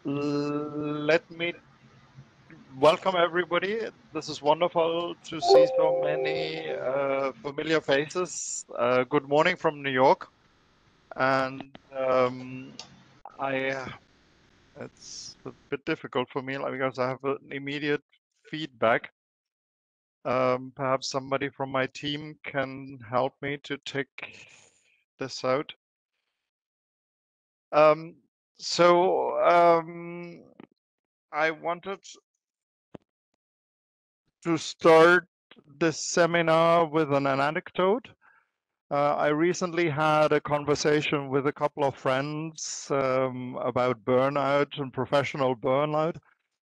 Let me welcome everybody. This is wonderful to see so many familiar faces. Good morning from New York. And I, it's a bit difficult for me because I have an immediate feedback. Perhaps somebody from my team can help me to take this out. Um, so I wanted to start this seminar with an anecdote. I recently had a conversation with a couple of friends about burnout and professional burnout.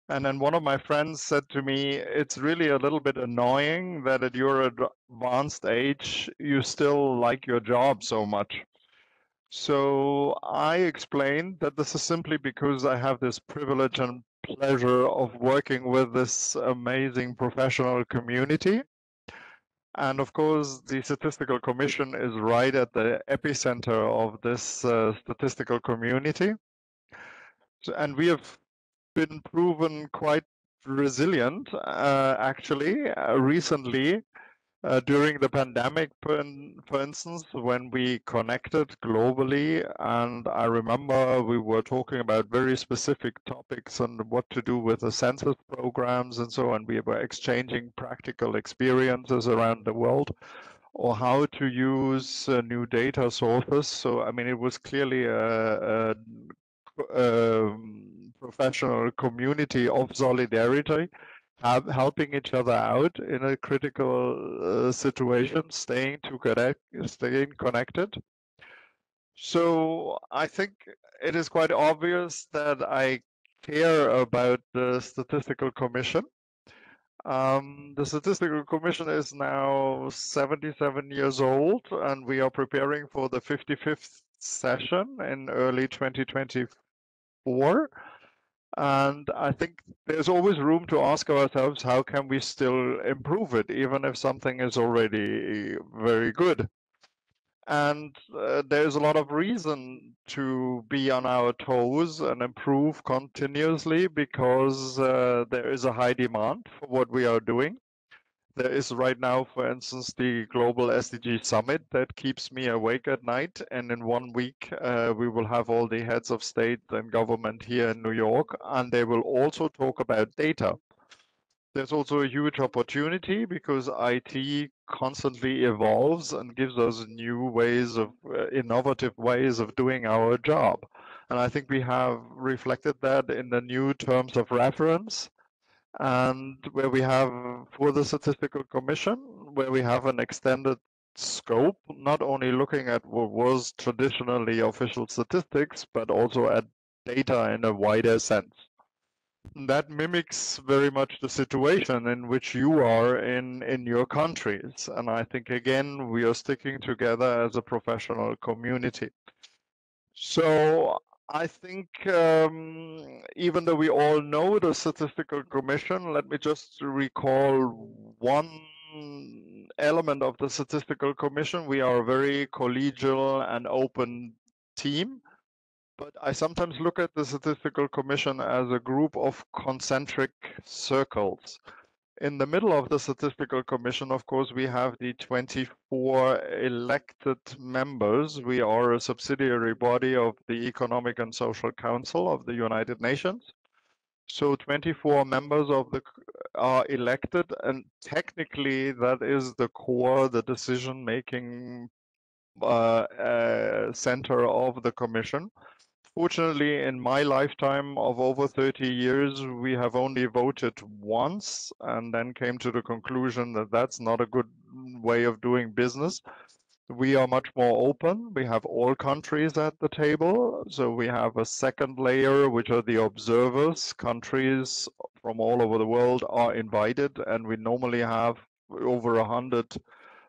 And then one of my friends said to me, it's really a little bit annoying that at your advanced age, you still like your job so much. So I explained that this is simply because I have this privilege and pleasure of working with this amazing professional community. And of course, the Statistical Commission is right at the epicenter of this statistical community. And we have been proven quite resilient, actually, recently. During the pandemic, for instance, when we connected globally, and I remember we were talking about very specific topics and what to do with the census programs and so on. We were exchanging practical experiences around the world or how to use new data sources. So, I mean, it was clearly a professional community of solidarity, helping each other out in a critical situation, staying connected. So I think it is quite obvious that I care about the Statistical Commission. The Statistical Commission is now 77 years old, and we are preparing for the 55th session in early 2024. And I think there's always room to ask ourselves, how can we still improve it, even if something is already very good? And there's a lot of reason to be on our toes and improve continuously because there is a high demand for what we are doing. There is right now, for instance, the Global SDG Summit that keeps me awake at night. And in 1 week, we will have all the heads of state and government here in New York, and they will also talk about data. There's also a huge opportunity because IT constantly evolves and gives us new ways of, innovative ways of doing our job. And I think we have reflected that in the new terms of reference, and where we have, for the Statistical Commission, where we have an extended scope, not only looking at what was traditionally official statistics, but also at data in a wider sense. That mimics very much the situation in which you are in your countries. And I think, again, we are sticking together as a professional community. So I think even though we all know the Statistical Commission, let me just recall one element of the Statistical Commission. We are a very collegial and open team, but I sometimes look at the Statistical Commission as a group of concentric circles. In the middle of the Statistical Commission, of course, we have the 24 elected members. We are a subsidiary body of the Economic and Social Council of the United Nations. So 24 members of the are elected, and technically that is the core, the decision-making center of the Commission. Fortunately, in my lifetime of over 30 years, we have only voted once and then came to the conclusion that that's not a good way of doing business. We are much more open. We have all countries at the table. So we have a second layer, which are the observers. Countries from all over the world are invited, and we normally have over 100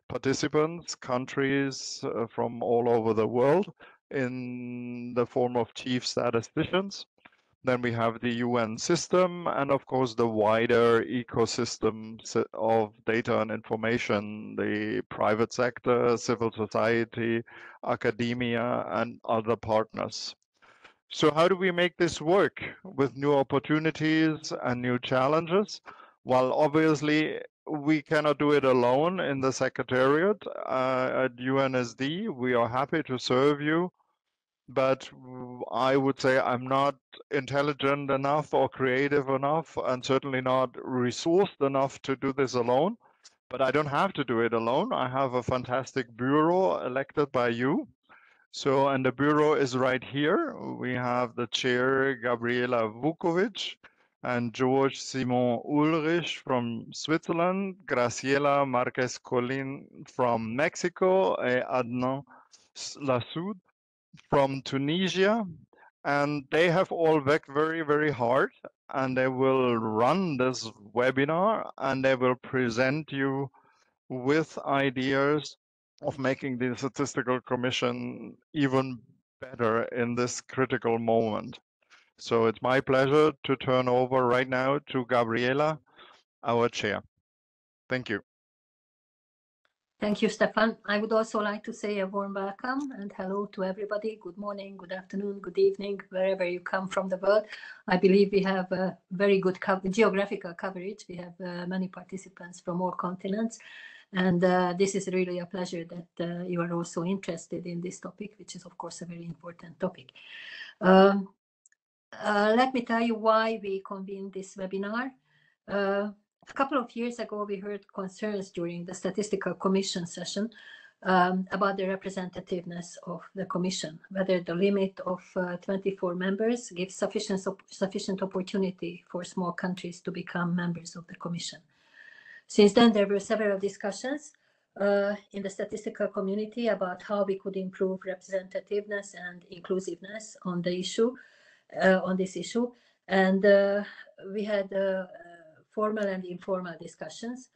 participants, countries from all over the world in the form of chief statisticians. Then we have the UN system, and of course the wider ecosystem of data and information, the private sector, civil society, academia, and other partners. So how do we make this work with new opportunities and new challenges? Well, obviously, we cannot do it alone in the Secretariat at UNSD. We are happy to serve you, but I would say I'm not intelligent enough or creative enough, and certainly not resourced enough to do this alone. But I don't have to do it alone. I have a fantastic bureau elected by you. So, and the bureau is right here. We have the chair, Gabriela Vukovic, and George Simon Ulrich from Switzerland, Graciela Marquez Colin from Mexico, Adnan Lassoud from Tunisia. And they have all worked very, very hard, and they will run this webinar, and they will present you with ideas of making the Statistical Commission even better in this critical moment. So it's my pleasure to turn over right now to Gabriela, our chair. Thank you. Thank you, Stefan. I would also like to say a warm welcome and hello to everybody. Good morning, good afternoon, good evening, wherever you come from the world. I believe we have a very good geographical coverage. We have many participants from all continents. And this is really a pleasure that you are also interested in this topic, which is, of course, a very important topic. Let me tell you why we convened this webinar. A couple of years ago, we heard concerns during the Statistical Commission session about the representativeness of the Commission, whether the limit of 24 members gives sufficient opportunity for small countries to become members of the Commission. Since then, there were several discussions in the statistical community about how we could improve representativeness and inclusiveness on the issue, on this issue, and we had formal and informal discussions.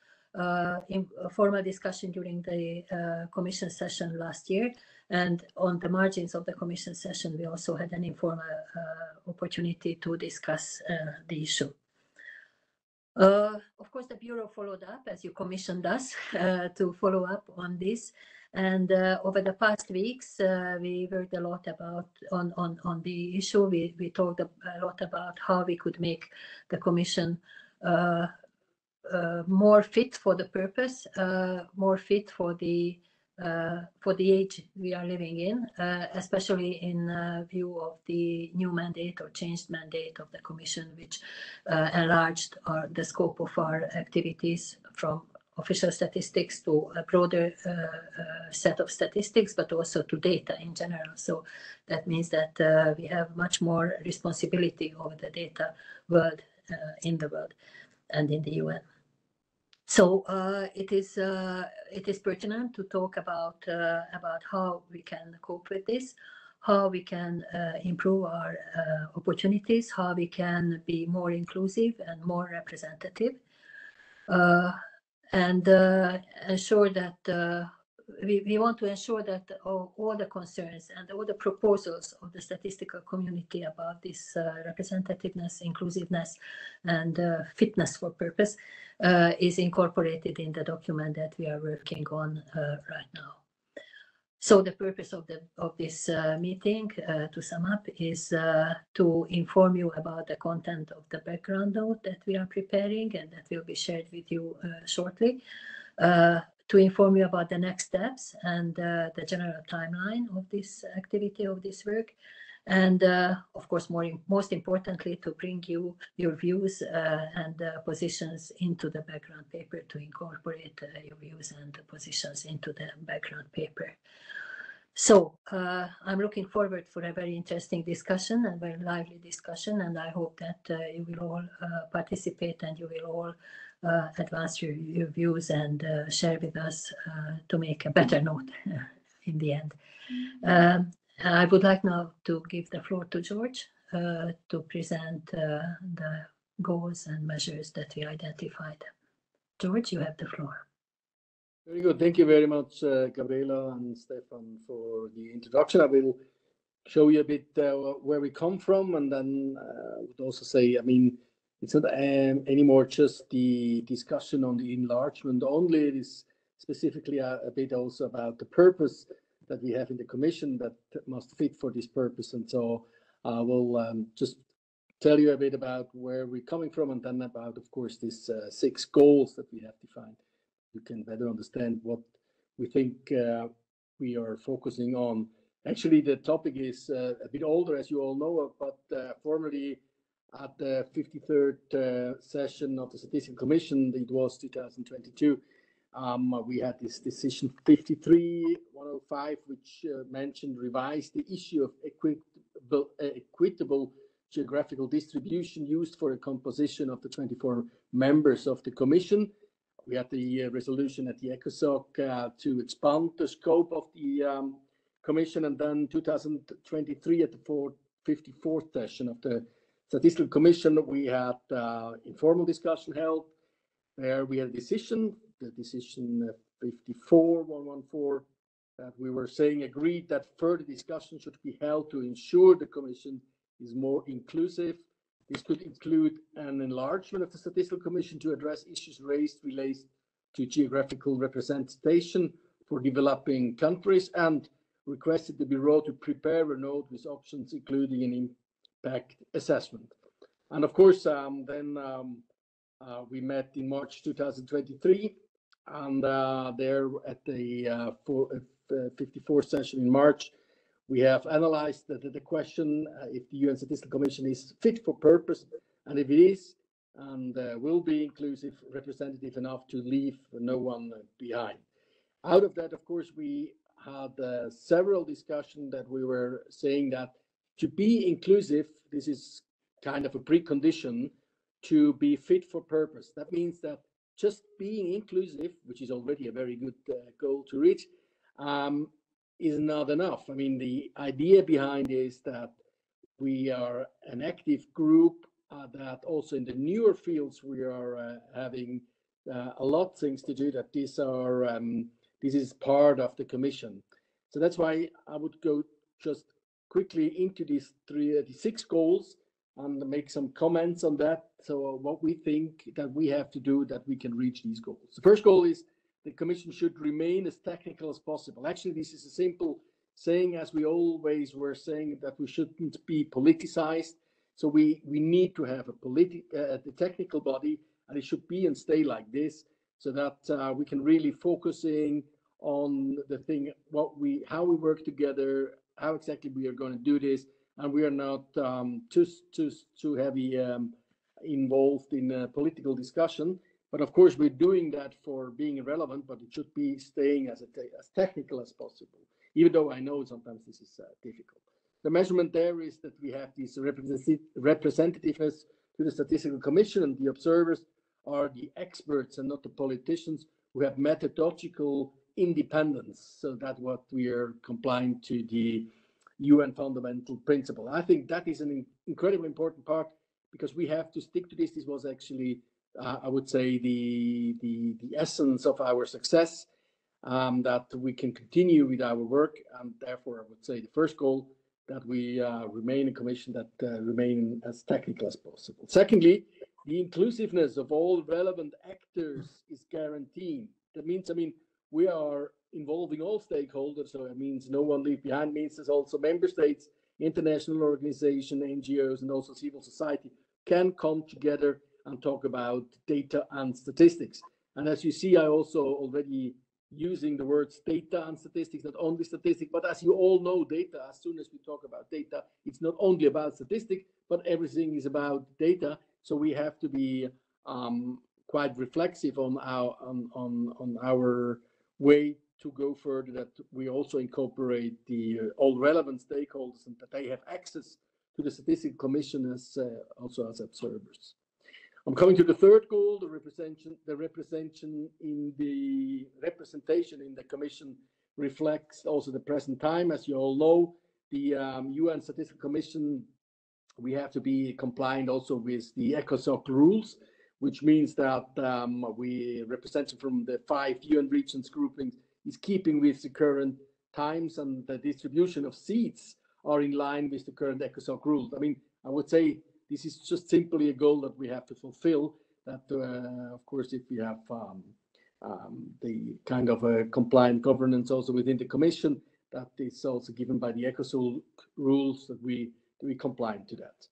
In a formal discussion during the Commission session last year, and on the margins of the Commission session, we also had an informal opportunity to discuss the issue. Of course, the Bureau followed up, as you commissioned us to follow up on this. And over the past weeks, we worked a lot about on the issue. We talked a lot about how we could make the Commission more fit for the purpose, more fit for the age we are living in, especially in view of the new mandate or changed mandate of the Commission, which enlarged the scope of our activities from official statistics to a broader set of statistics, but also to data in general. So that means that we have much more responsibility over the data world in the world and in the UN. So it is pertinent to talk about how we can cope with this, how we can improve our opportunities, how we can be more inclusive and more representative, and ensure that we want to ensure that all the concerns and all the proposals of the statistical community about this representativeness, inclusiveness, and fitness for purpose is incorporated in the document that we are working on right now. So the purpose of this meeting, to sum up, is to inform you about the content of the background note that we are preparing and that will be shared with you shortly, to inform you about the next steps and the general timeline of this activity, of this work, and of course, most importantly, to bring you your views and positions into the background paper, to incorporate your views and positions into the background paper. So I'm looking forward for a very interesting discussion and very lively discussion, and I hope that you will all participate and you will all advance your views and share with us to make a better note in the end. I would like now to give the floor to George to present the goals and measures that we identified. George, you have the floor. Very good. Thank you very much, Gabriela and Stefan, for the introduction. I will show you a bit where we come from, and then I would also say, I mean, it's not anymore just the discussion on the enlargement only. It is specifically a bit also about the purpose that we have in the Commission that must fit for this purpose. And so I will just tell you a bit about where we're coming from, and then about, of course, these 6 goals that we have defined. You can better understand what we think we are focusing on. Actually, the topic is a bit older, as you all know, but formerly at the 53rd session of the Statistical Commission, it was 2022, we had this decision 53/105, which mentioned revised the issue of equitable geographical distribution used for the composition of the 24 members of the Commission. We had the resolution at the ECOSOC to expand the scope of the Commission, and then 2023 at the 54th session of the Statistical Commission, we had informal discussion held. There we had a decision, the decision 54/114, that we were saying agreed that further discussion should be held to ensure the Commission is more inclusive. This could include an enlargement of the Statistical Commission to address issues raised related to geographical representation for developing countries, and requested the Bureau to prepare a note with options, including an impact assessment. And of course, then we met in March 2023, and there at the 54th session in March, we have analyzed the question if the UN Statistical Commission is fit for purpose, and if it is, and will be inclusive, representative enough to leave no one behind. Out of that, of course, we had several discussions that we were saying that to be inclusive, this is kind of a precondition to be fit for purpose. That means that just being inclusive, which is already a very good goal to reach, is not enough. I mean, the idea behind is that we are an active group, that also in the newer fields we are having a lot of things to do, that these are this is part of the Commission. So that's why I would go just quickly into these 6 goals and make some comments on that. So what we think that we have to do that we can reach these goals. The first goal is the Commission should remain as technical as possible. Actually, this is a simple saying, as we always were saying, that we shouldn't be politicized. So we need to have the technical body, and it should be and stay like this, so that we can really focusing on the thing, how we work together, how exactly we are going to do this, and we are not too heavy involved in political discussion. But of course, we're doing that for being relevant, but it should be staying as technical as possible, even though I know sometimes this is difficult. The measurement there is that we have this representativeness to the Statistical Commission, and the observers are the experts and not the politicians who have methodological independence. So that's what we are complying to the UN fundamental principle. I think that is an incredibly important part, because we have to stick to this. This was actually, I would say, the essence of our success, that we can continue with our work. And therefore, I would say the first goal, that we remain a commission that remain as technical as possible. Secondly, the inclusiveness of all relevant actors is guaranteed. That means, we are involving all stakeholders, so it means no one left behind. Means there's also member states, international organizations, NGOs, and also civil society can come together and talk about data and statistics. And as you see, I also already using the words data and statistics, not only statistics, but as you all know, data, as soon as we talk about data, it's not only about statistics, but everything is about data. So we have to be quite reflexive on our way to go further, that we also incorporate all relevant stakeholders, and that they have access to the Statistical Commission as also as observers. I'm coming to the third goal, the representation in the Commission reflects also the present time. As you all know, the UN Statistical Commission, we have to be compliant also with the ECOSOC rules, which means that we represent from the 5 UN regions groupings is keeping with the current times, and the distribution of seats are in line with the current ECOSOC rules. I would say this is just simply a goal that we have to fulfill, that of course, if we have the kind of a compliant governance also within the Commission, that is also given by the ECOSOC rules, that we we compliant to that.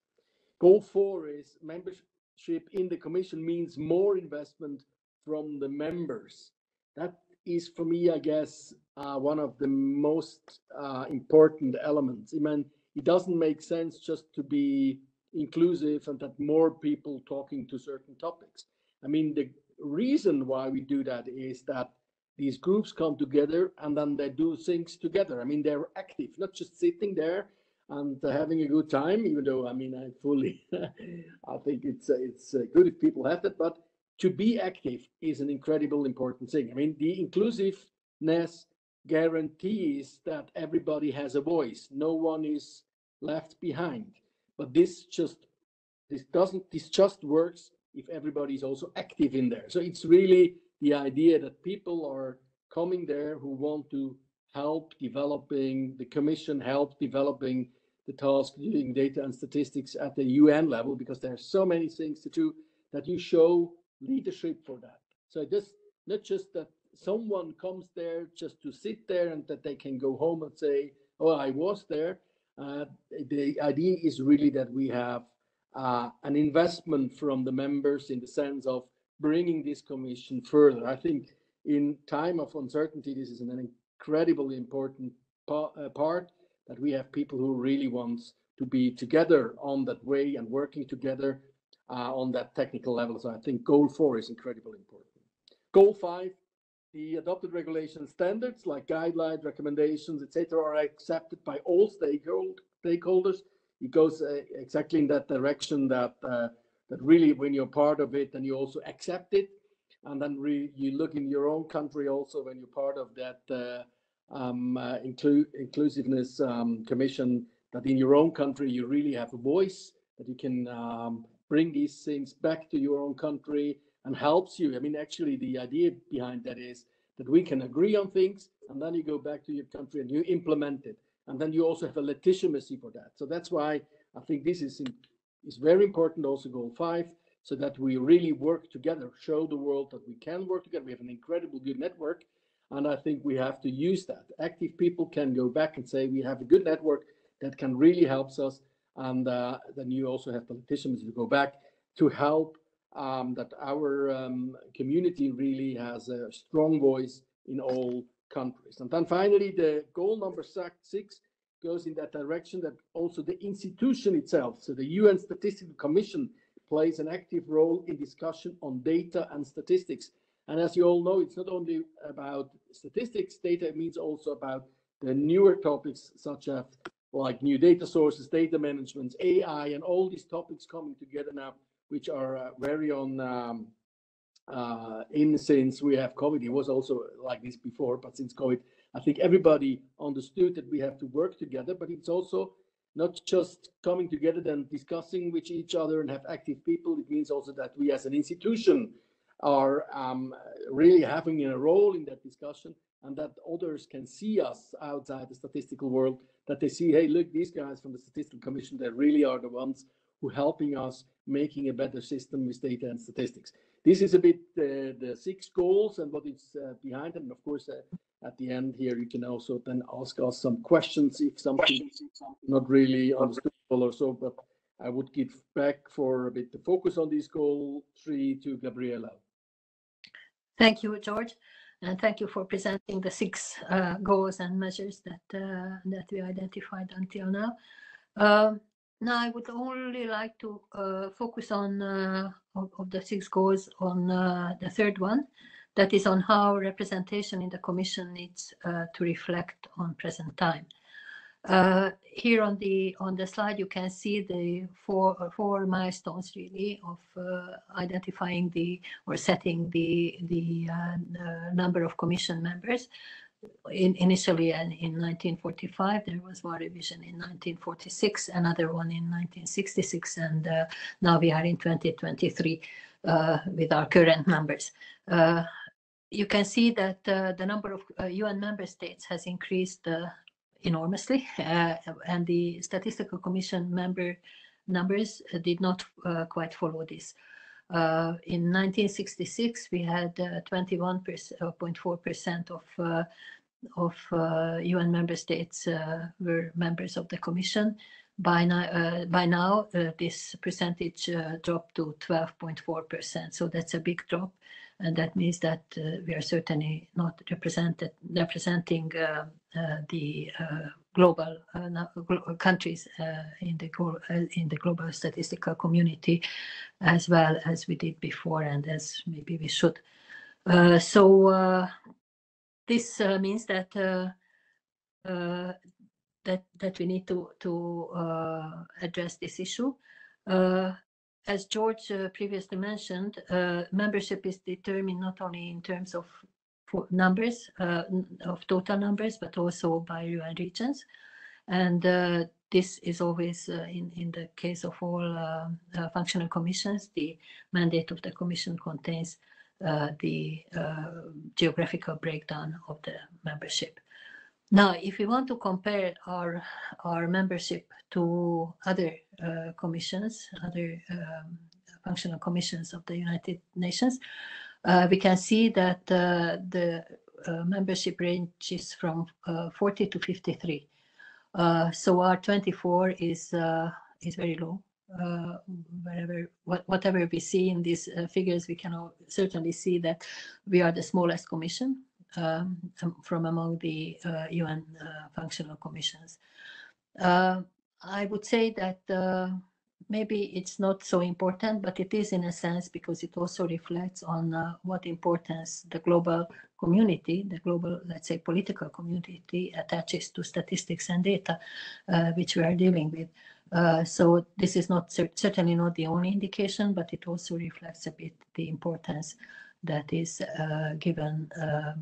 Goal 4 is membership in the Commission means more investment from the members. That is, for me, I guess, one of the most important elements. I mean, it doesn't make sense just to be inclusive and that more people talking to certain topics. I mean, the reason why we do that is that these groups come together and then they do things together. I mean, they're active, not just sitting there and having a good time, even though, I mean, I fully, I think it's good if people have that, but to be active is an incredible important thing. I mean, the inclusiveness guarantees that everybody has a voice. No one is left behind. But this just works if everybody is also active in there. So it's really the idea that people are coming there who want to help developing the Commission, help developing the task doing data and statistics at the UN level, because there are so many things to do that you show leadership for that. So just not just that someone comes there just to sit there and that they can go home and say, oh, I was there. The idea is really that we have an investment from the members in the sense of bringing this Commission further. I think in time of uncertainty, this is an incredibly important part, that we have people who really want to be together on that way and working together on that technical level. So I think goal 4 is incredibly important. Goal 5, the adopted regulation standards like guidelines, recommendations, etc., are accepted by all stakeholders. It goes exactly in that direction that that really, when you're part of it, then you also accept it, and then you look in your own country also when you're part of that inclusiveness commission, that in your own country you really have a voice, that you can bring these things back to your own country and helps you. I mean, actually, the idea behind that is that we can agree on things, and then you go back to your country and you implement it, and then you also have a legitimacy for that. So that's why I think this is very important. Also, goal 5, so that we really work together, show the world that we can work together. We have an incredible good network, and I think we have to use that. Active people can go back and say we have a good network that can really help us, and then you also have the legitimacy to go back to help that our community really has a strong voice in all countries. And then finally, the goal number 6 goes in that direction, that also the institution itself, so the UN Statistical Commission, plays an active role in discussion on data and statistics. And as you all know, it's not only about statistics, data, it means also about the newer topics such as like new data sources, data management, AI, and all these topics coming together now, which are very on in since we have COVID. It was also like this before, but since COVID, I think everybody understood that we have to work together, but it's also not just coming together and discussing with each other and have active people. It means also that we as an institution are really having a role in that discussion, and that others can see us outside the statistical world, that they see, hey, look, these guys from the Statistical Commission, they really are the ones who are helping us making a better system with data and statistics. This is a bit the 6 goals and what is behind them. And of course, at the end here, you can also then ask us some questions if something not really understandable or so, but I would give back for a bit the focus on this goal 3 to Gabriela. Thank you, George, and thank you for presenting the 6 goals and measures that we identified until now. Now, I would only like to focus on of the 6 goals on the 3rd one, that is on how representation in the Commission needs to reflect on present time. Here on the slide, you can see the four milestones really of identifying or setting the number of Commission members. Initially in 1945, there was one revision in 1946, another one in 1966, and now we are in 2023 with our current numbers. You can see that the number of UN member states has increased enormously, and the Statistical Commission numbers did not quite follow this. In 1966, we had 21.4% of UN member states were members of the Commission. By now, this percentage dropped to 12.4%. So that's a big drop, and that means that we are certainly not representing the global countries in the global statistical community as well as we did before, and as maybe we should. So this means that that we need to address this issue. As George previously mentioned, membership is determined not only in terms of numbers, of total numbers, but also by UN regions. And this is always, in the case of all functional commissions, the mandate of the commission contains the geographical breakdown of the membership. Now, if we want to compare our membership to other commissions, other functional commissions of the United Nations, we can see that the membership ranges from 40 to 53. So our 24 is very low. Whatever we see in these figures, we can certainly see that we are the smallest commission from among the UN functional commissions. I would say that maybe it's not so important, but it is in a sense because it also reflects on what importance the global community, the global, let's say, political community attaches to statistics and data, which we are dealing with. So this is not certainly not the only indication, but it also reflects a bit the importance that is given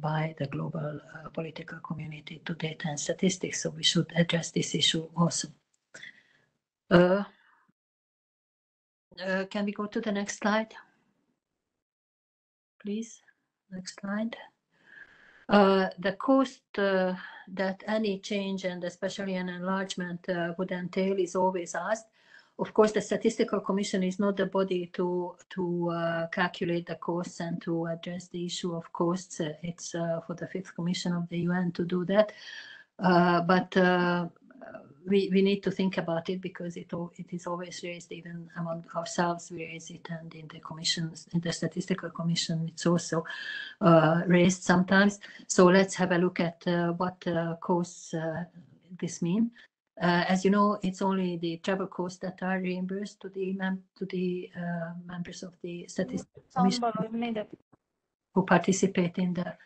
by the global political community to data and statistics. So we should address this issue also. Can we go to the next slide, please? Next slide. The cost that any change, and especially an enlargement, would entail is always asked. Of course, the Statistical Commission is not the body to calculate the costs and to address the issue of costs. It's for the Fifth Commission of the UN to do that. But we need to think about it because it is always raised, even among ourselves we raise it, and in the commissions, in the Statistical Commission, it's also raised sometimes. So let's have a look at what costs this mean. As you know, it's only the travel costs that are reimbursed to the members of the Statistical Commission who participate in the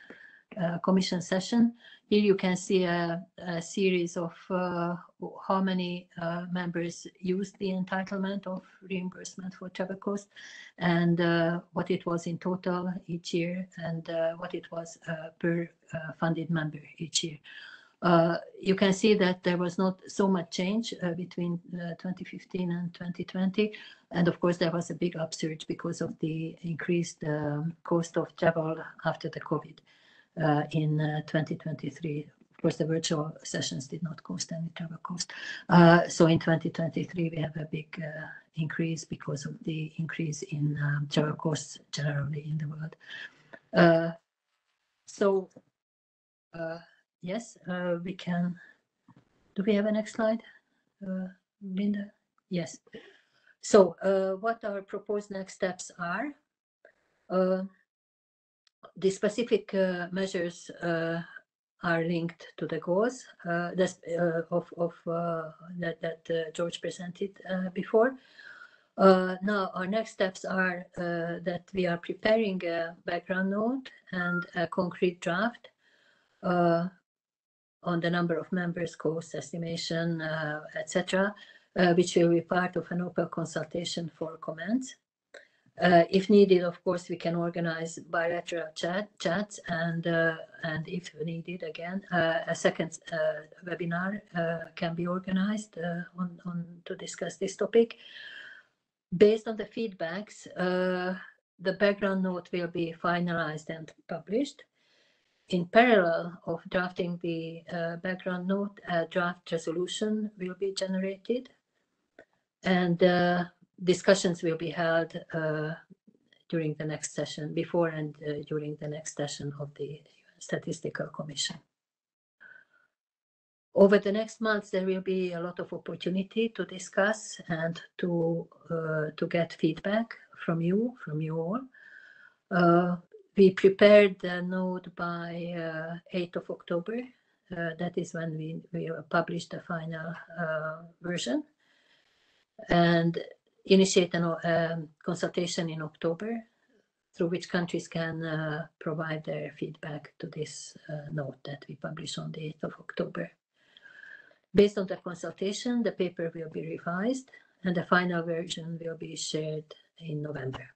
commission session. Here you can see a series of how many members used the entitlement of reimbursement for travel costs, and what it was in total each year, and what it was per funded member each year. You can see that there was not so much change between 2015 and 2020. And of course, there was a big upsurge because of the increased cost of travel after the COVID in 2023. Of course, the virtual sessions did not cost any travel cost. So in 2023, we have a big increase because of the increase in travel costs generally in the world. Yes, we can. Do we have a next slide, Linda? Yes. So what our proposed next steps are. The specific measures are linked to the goals that George presented before. Now, our next steps are that we are preparing a background note and a concrete draft on the number of members, cost estimation, etc., which will be part of an open consultation for comments. If needed, of course, we can organize bilateral chats, and if needed, again, a second webinar can be organized to discuss this topic. Based on the feedbacks, the background note will be finalized and published. In parallel of drafting the background note, a draft resolution will be generated, and discussions will be held during the next session, before and during the next session of the Statistical Commission. Over the next months, there will be a lot of opportunity to discuss and to get feedback from you all. We prepared the note by 8th of October. That is when we published the final version, and initiate a consultation in October, through which countries can provide their feedback to this note that we publish on the 8th of October. Based on the consultation, the paper will be revised and the final version will be shared in November.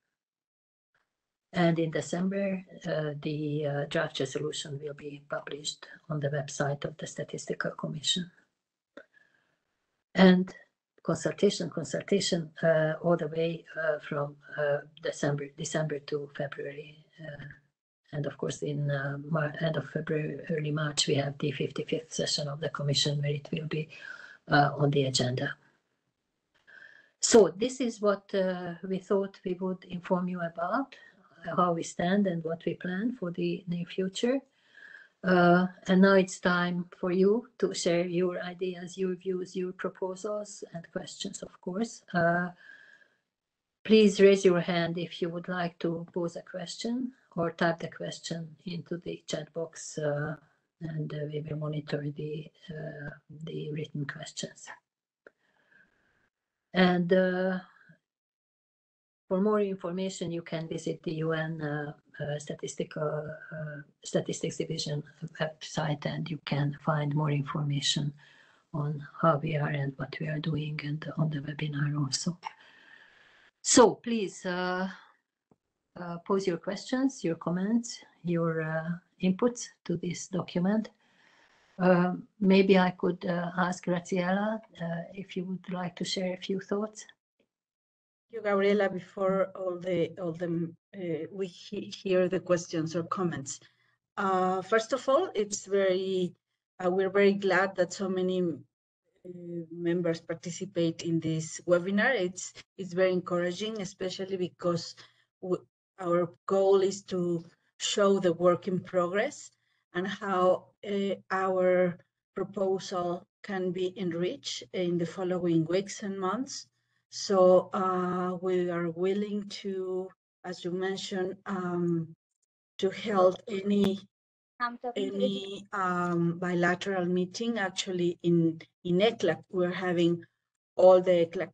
And in December, the draft resolution will be published on the website of the Statistical Commission. And consultation all the way from December to February. And of course, in end of February, early March, we have the 55th session of the Commission where it will be on the agenda. So this is what we thought we would inform you about, how we stand and what we plan for the near future. And now it's time for you to share your ideas, your views, your proposals and questions, of course. Please raise your hand if you would like to pose a question, or type the question into the chat box, and we will monitor the written questions. And for more information, you can visit the UN Statistics Division website, and you can find more information on how we are and what we are doing, and on the webinar also. So please pose your questions, your comments, your inputs to this document. Maybe I could ask Graziella if you would like to share a few thoughts. Thank you, Gabriela. Before we hear the questions or comments, first of all, it's we're very glad that so many members participate in this webinar. It's very encouraging, especially because our goal is to show the work in progress and how our proposal can be enriched in the following weeks and months. So we are willing to, as you mentioned, to hold any bilateral meeting. Actually, in ECLAC, we're having all the ECLAC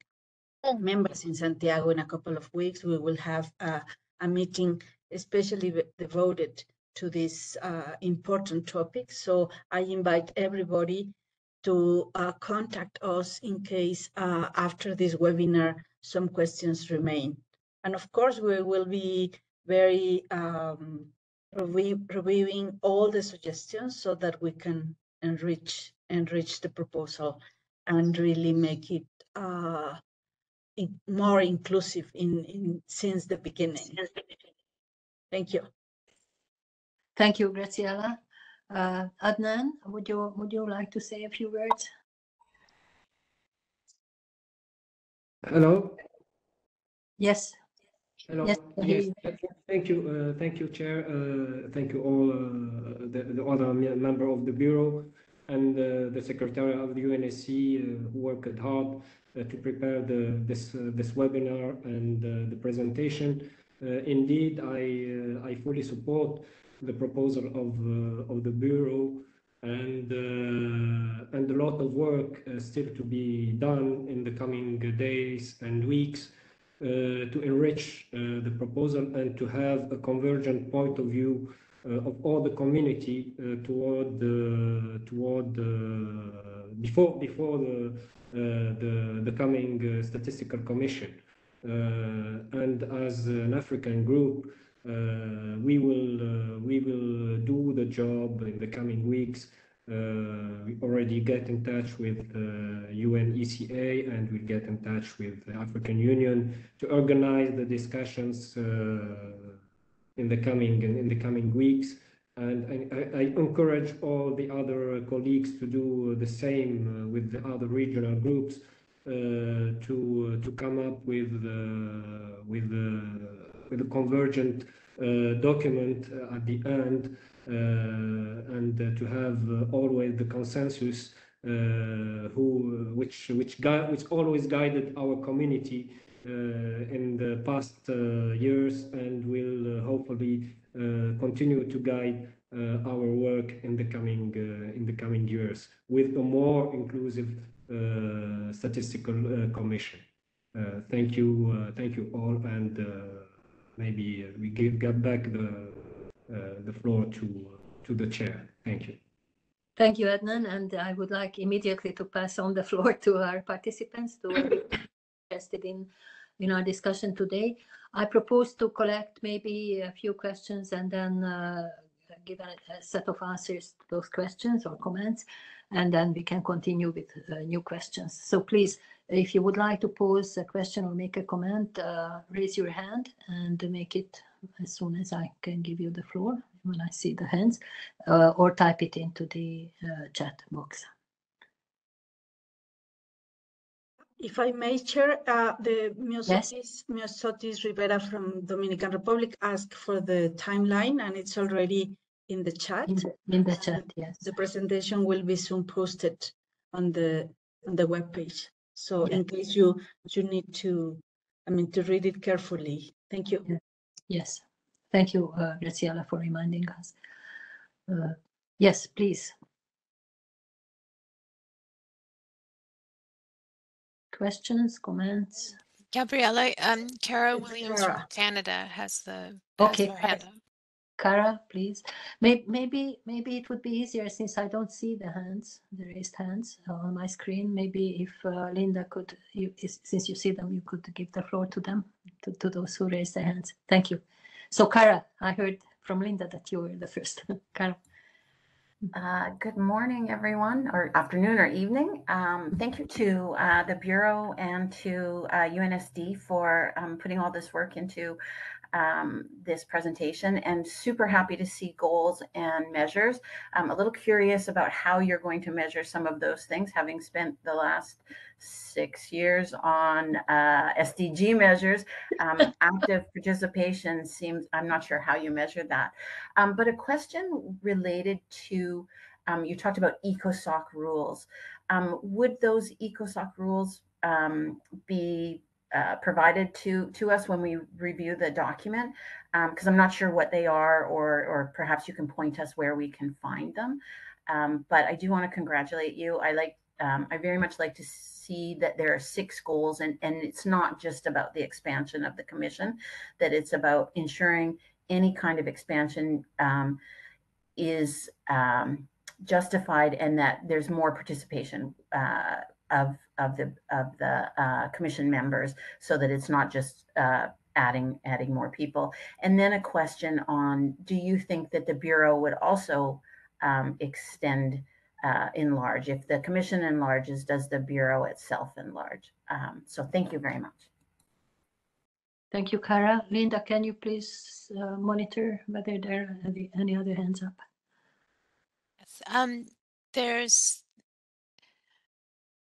members in Santiago in a couple of weeks. We will have a meeting especially devoted to this important topic. So I invite everybody to contact us in case after this webinar some questions remain. And of course, we will be very reviewing all the suggestions so that we can enrich the proposal and really make it more inclusive since the beginning. Thank you. Thank you, Graziella. Adnan, would you like to say a few words? Hello. Yes. Hello. Yes. Yes. Thank you, Chair. Thank you all the other member of the Bureau and the Secretary of the UNSC who worked hard to prepare this webinar and the presentation. Indeed, I fully support the proposal of the Bureau, and a lot of work still to be done in the coming days and weeks to enrich the proposal and to have a convergent point of view of all the community toward before the coming Statistical Commission. And as an African group, we will do the job in the coming weeks. We already get in touch with UNECA, and we'll get in touch with the African Union to organize the discussions in the coming weeks. And I encourage all the other colleagues to do the same with the other regional groups to come up with a convergent document at the end, and to have always the consensus which always guided our community in the past years, and will hopefully continue to guide our work in the coming years with a more inclusive statistical commission. Thank you all, and maybe we get back the floor to the chair. Thank you. Thank you, Adnan, and I would like immediately to pass on the floor to our participants to be interested in our discussion today. I propose to collect maybe a few questions and then give a set of answers to those questions or comments, and then we can continue with new questions. So please, if you would like to pose a question or make a comment, raise your hand and make it as soon as I can give you the floor when I see the hands, or type it into the chat box. If I may, Chair, the Myosotis Rivera from Dominican Republic asked for the timeline, and it's already in the chat. In the chat, yes. The presentation will be soon posted on the webpage. So in case you need to, to read it carefully. Thank you. Yes. Thank you, Graciela, for reminding us. Yes, please. Questions, comments? Gabriela, Kara Williams from Canada has her hand up. Kara, please. Maybe it would be easier, since I don't see the raised hands on my screen. Maybe if Linda could, since you see them, you could give the floor to them, to those who raised their hands. Thank you. So Kara, I heard from Linda that you were the first. Kara. Good morning, everyone, or afternoon or evening. Thank you to the Bureau and to UNSD for putting all this work into this presentation, and super happy to see goals and measures. I'm a little curious about how you're going to measure some of those things, having spent the last 6 years on SDG measures. Active participation seems, I'm not sure how you measure that. But a question related to, you talked about ECOSOC rules. Would those ECOSOC rules be provided to us when we review the document? Because I'm not sure what they are, or perhaps you can point us where we can find them. But I do want to congratulate you. I very much like to see that there are 6 goals, and it's not just about the expansion of the Commission, that it's about ensuring any kind of expansion is justified, and that there's more participation of the Commission members, so that it's not just adding more people. And then a question on, do you think that the Bureau would also enlarge? If the Commission enlarges, does the Bureau itself enlarge? So thank you very much. Thank you, Kara. Linda, can you please monitor whether there are any other hands up? Yes. There's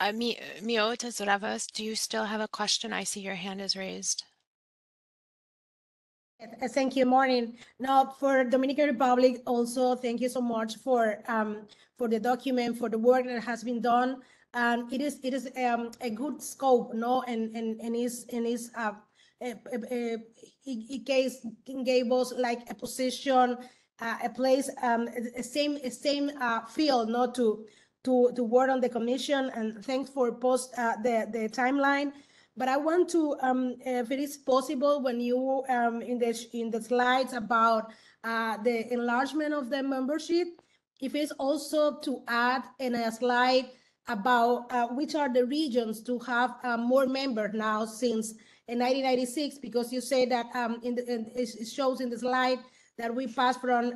Myosotis Rivera. Do you still have a question? I see your hand is raised. Thank you. Morning. Now, for Dominican Republic, also thank you so much for the document, for the work that has been done, and it is a good scope, no, and it gave us like a position, a place, same field, no, to work on the Commission, and thanks for post the timeline. But I want to, if it is possible, when you in the slides about the enlargement of the membership, if it's also to add in a slide about which are the regions to have more members now since in 1996, because you say that it shows in the slide that we passed from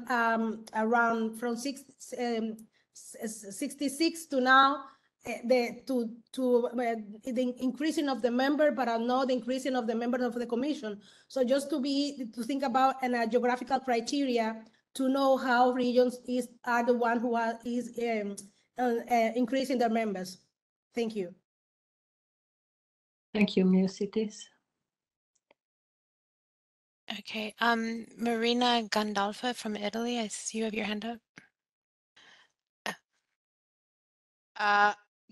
around 66 to now. The increasing of the member, but not the increasing of the members of the Commission. So just to think about a geographical criteria to know how regions are the one who is increasing their members. Thank you. Thank you, Myosotis. Okay, Marina Gandolfa from Italy. I see you have your hand up.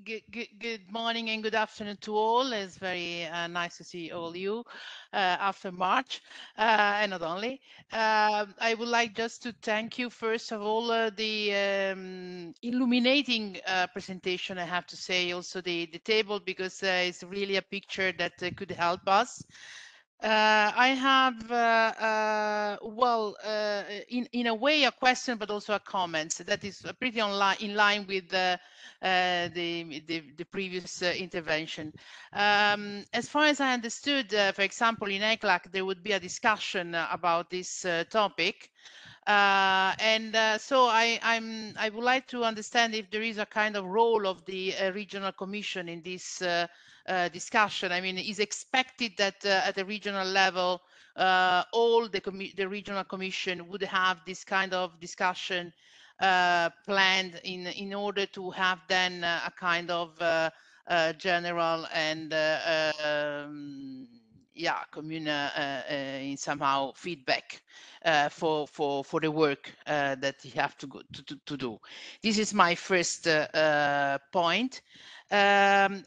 Good morning and good afternoon to all. It's very nice to see all you after March, and not only. I would like just to thank you, first of all, the illuminating presentation, I have to say, also the table, because it's really a picture that could help us. I have, in a way, a question, but also a comment that is pretty in line with the previous intervention. As far as I understood, for example, in ECLAC, there would be a discussion about this topic. So I would like to understand if there is a kind of role of the regional commission in this discussion. I mean, is expected that at the regional level, all the regional commission would have this kind of discussion planned in order to have then a kind of general and in somehow feedback for the work that you have to do. This is my first point. The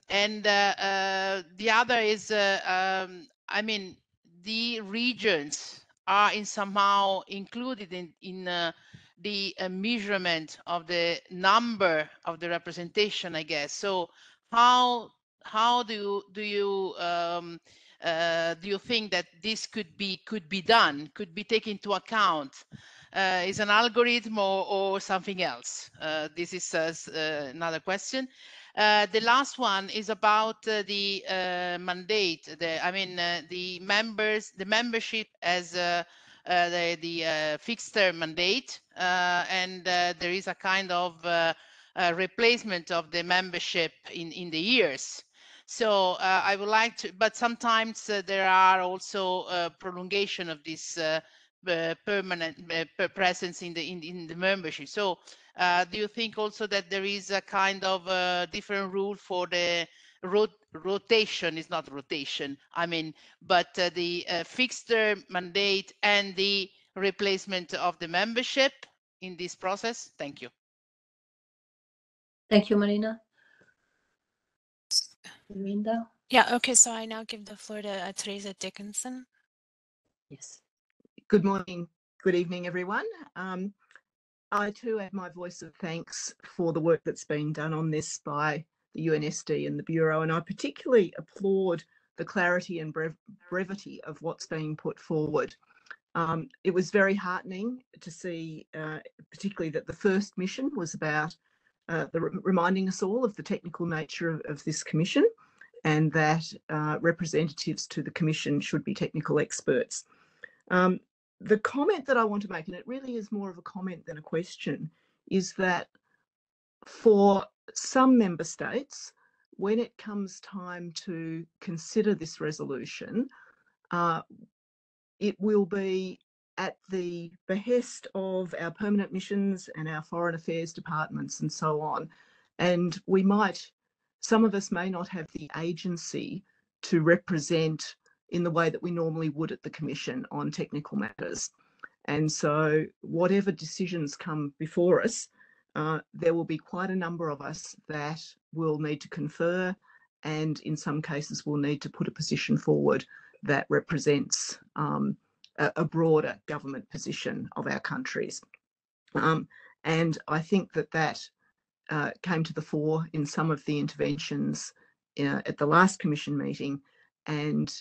other is, I mean, the regions are in somehow included in the measurement of the number of the representation, I guess. So how do you think that this could be done, could be taken into account? Is an algorithm or something else? This is another question. The last one is about the mandate. The membership as the fixed term mandate, and there is a kind of replacement of the membership in the years. So I would like to, but sometimes there are also prolongation of this permanent presence in the membership. So do you think also that there is a kind of different rule for the rotation? Is not rotation, I mean, but the fixed term mandate and the replacement of the membership in this process? Thank you. Thank you, Marina. Linda? Yeah, okay, so I now give the floor to Teresa Dickinson. Yes. Good morning, good evening, everyone. I too add my voice of thanks for the work that's been done on this by the UNSD and the Bureau, and I particularly applaud the clarity and brevity of what's being put forward. It was very heartening to see, particularly that the first mission was about reminding us all of the technical nature of this commission, and that representatives to the commission should be technical experts. The comment that I want to make, and it really is more of a comment than a question, is that for some member states, when it comes time to consider this resolution, it will be at the behest of our permanent missions and our foreign affairs departments and so on. And some of us may not have the agency to represent in the way that we normally would at the Commission on technical matters. And so whatever decisions come before us, there will be quite a number of us that will need to confer, and in some cases will need to put a position forward that represents a broader government position of our countries. And I think that came to the fore in some of the interventions at the last Commission meeting, and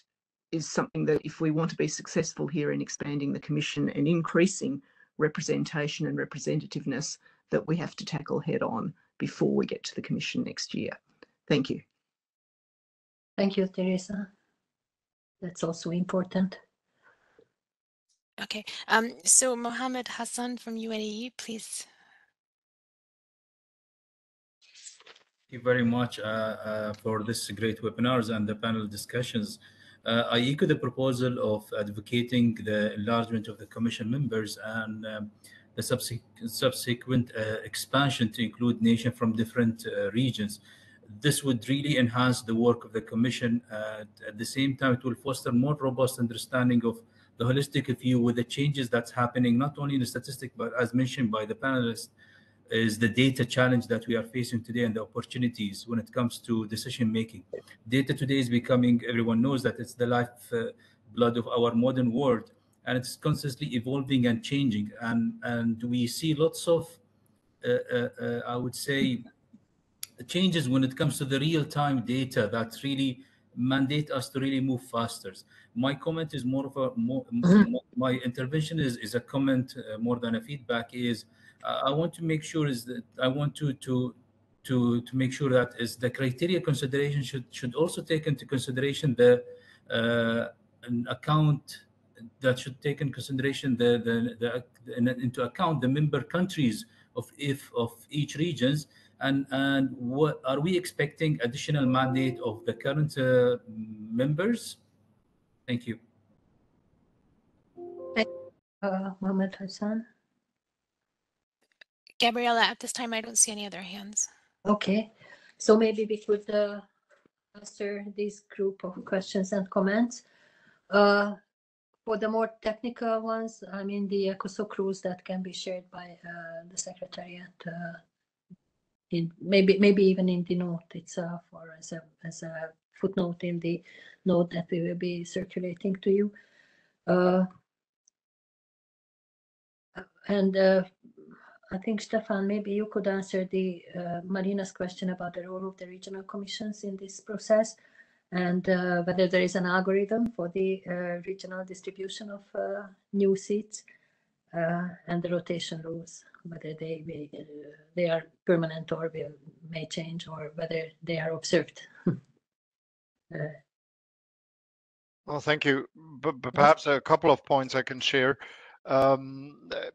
is something that if we want to be successful here in expanding the Commission and increasing representation and representativeness, that we have to tackle head on before we get to the Commission next year. Thank you. Thank you, Teresa. That's also important. Okay, so Mohammed Hassan from UAE, please. Thank you very much for this great webinars and the panel discussions. I echo the proposal of advocating the enlargement of the Commission members and the subsequent expansion to include nations from different regions. This would really enhance the work of the Commission. At the same time, it will foster more robust understanding of the holistic view with the changes that's happening, not only in the statistic, but as mentioned by the panelists, is the data challenge that we are facing today and the opportunities when it comes to decision making. Data today is becoming, everyone knows that it's the lifeblood of our modern world, and it's constantly evolving and changing. And we see lots of, I would say, changes when it comes to the real-time data that really mandate us to really move faster. My comment is more of a my intervention is a comment more than a feedback. Is I want to make sure is that I want to make sure that is the criteria consideration should also take into consideration the an account that should take in consideration into account the member countries of each regions. And what are we expecting additional mandate of the current members? Thank you. Mohammed Hassan. Gabriela, at this time, I don't see any other hands. Okay, so maybe we could answer this group of questions and comments. For the more technical ones, I mean, the ECOSOC rules that can be shared by the Secretariat, maybe even in the note itself, or as a footnote in the note that we will be circulating to you. And I think, Stefan, maybe you could answer the Marina's question about the role of the regional commissions in this process, and whether there is an algorithm for the regional distribution of new seats, and the rotation rules, whether they are permanent or may change, or whether they are observed. Well, thank you. But perhaps a couple of points I can share.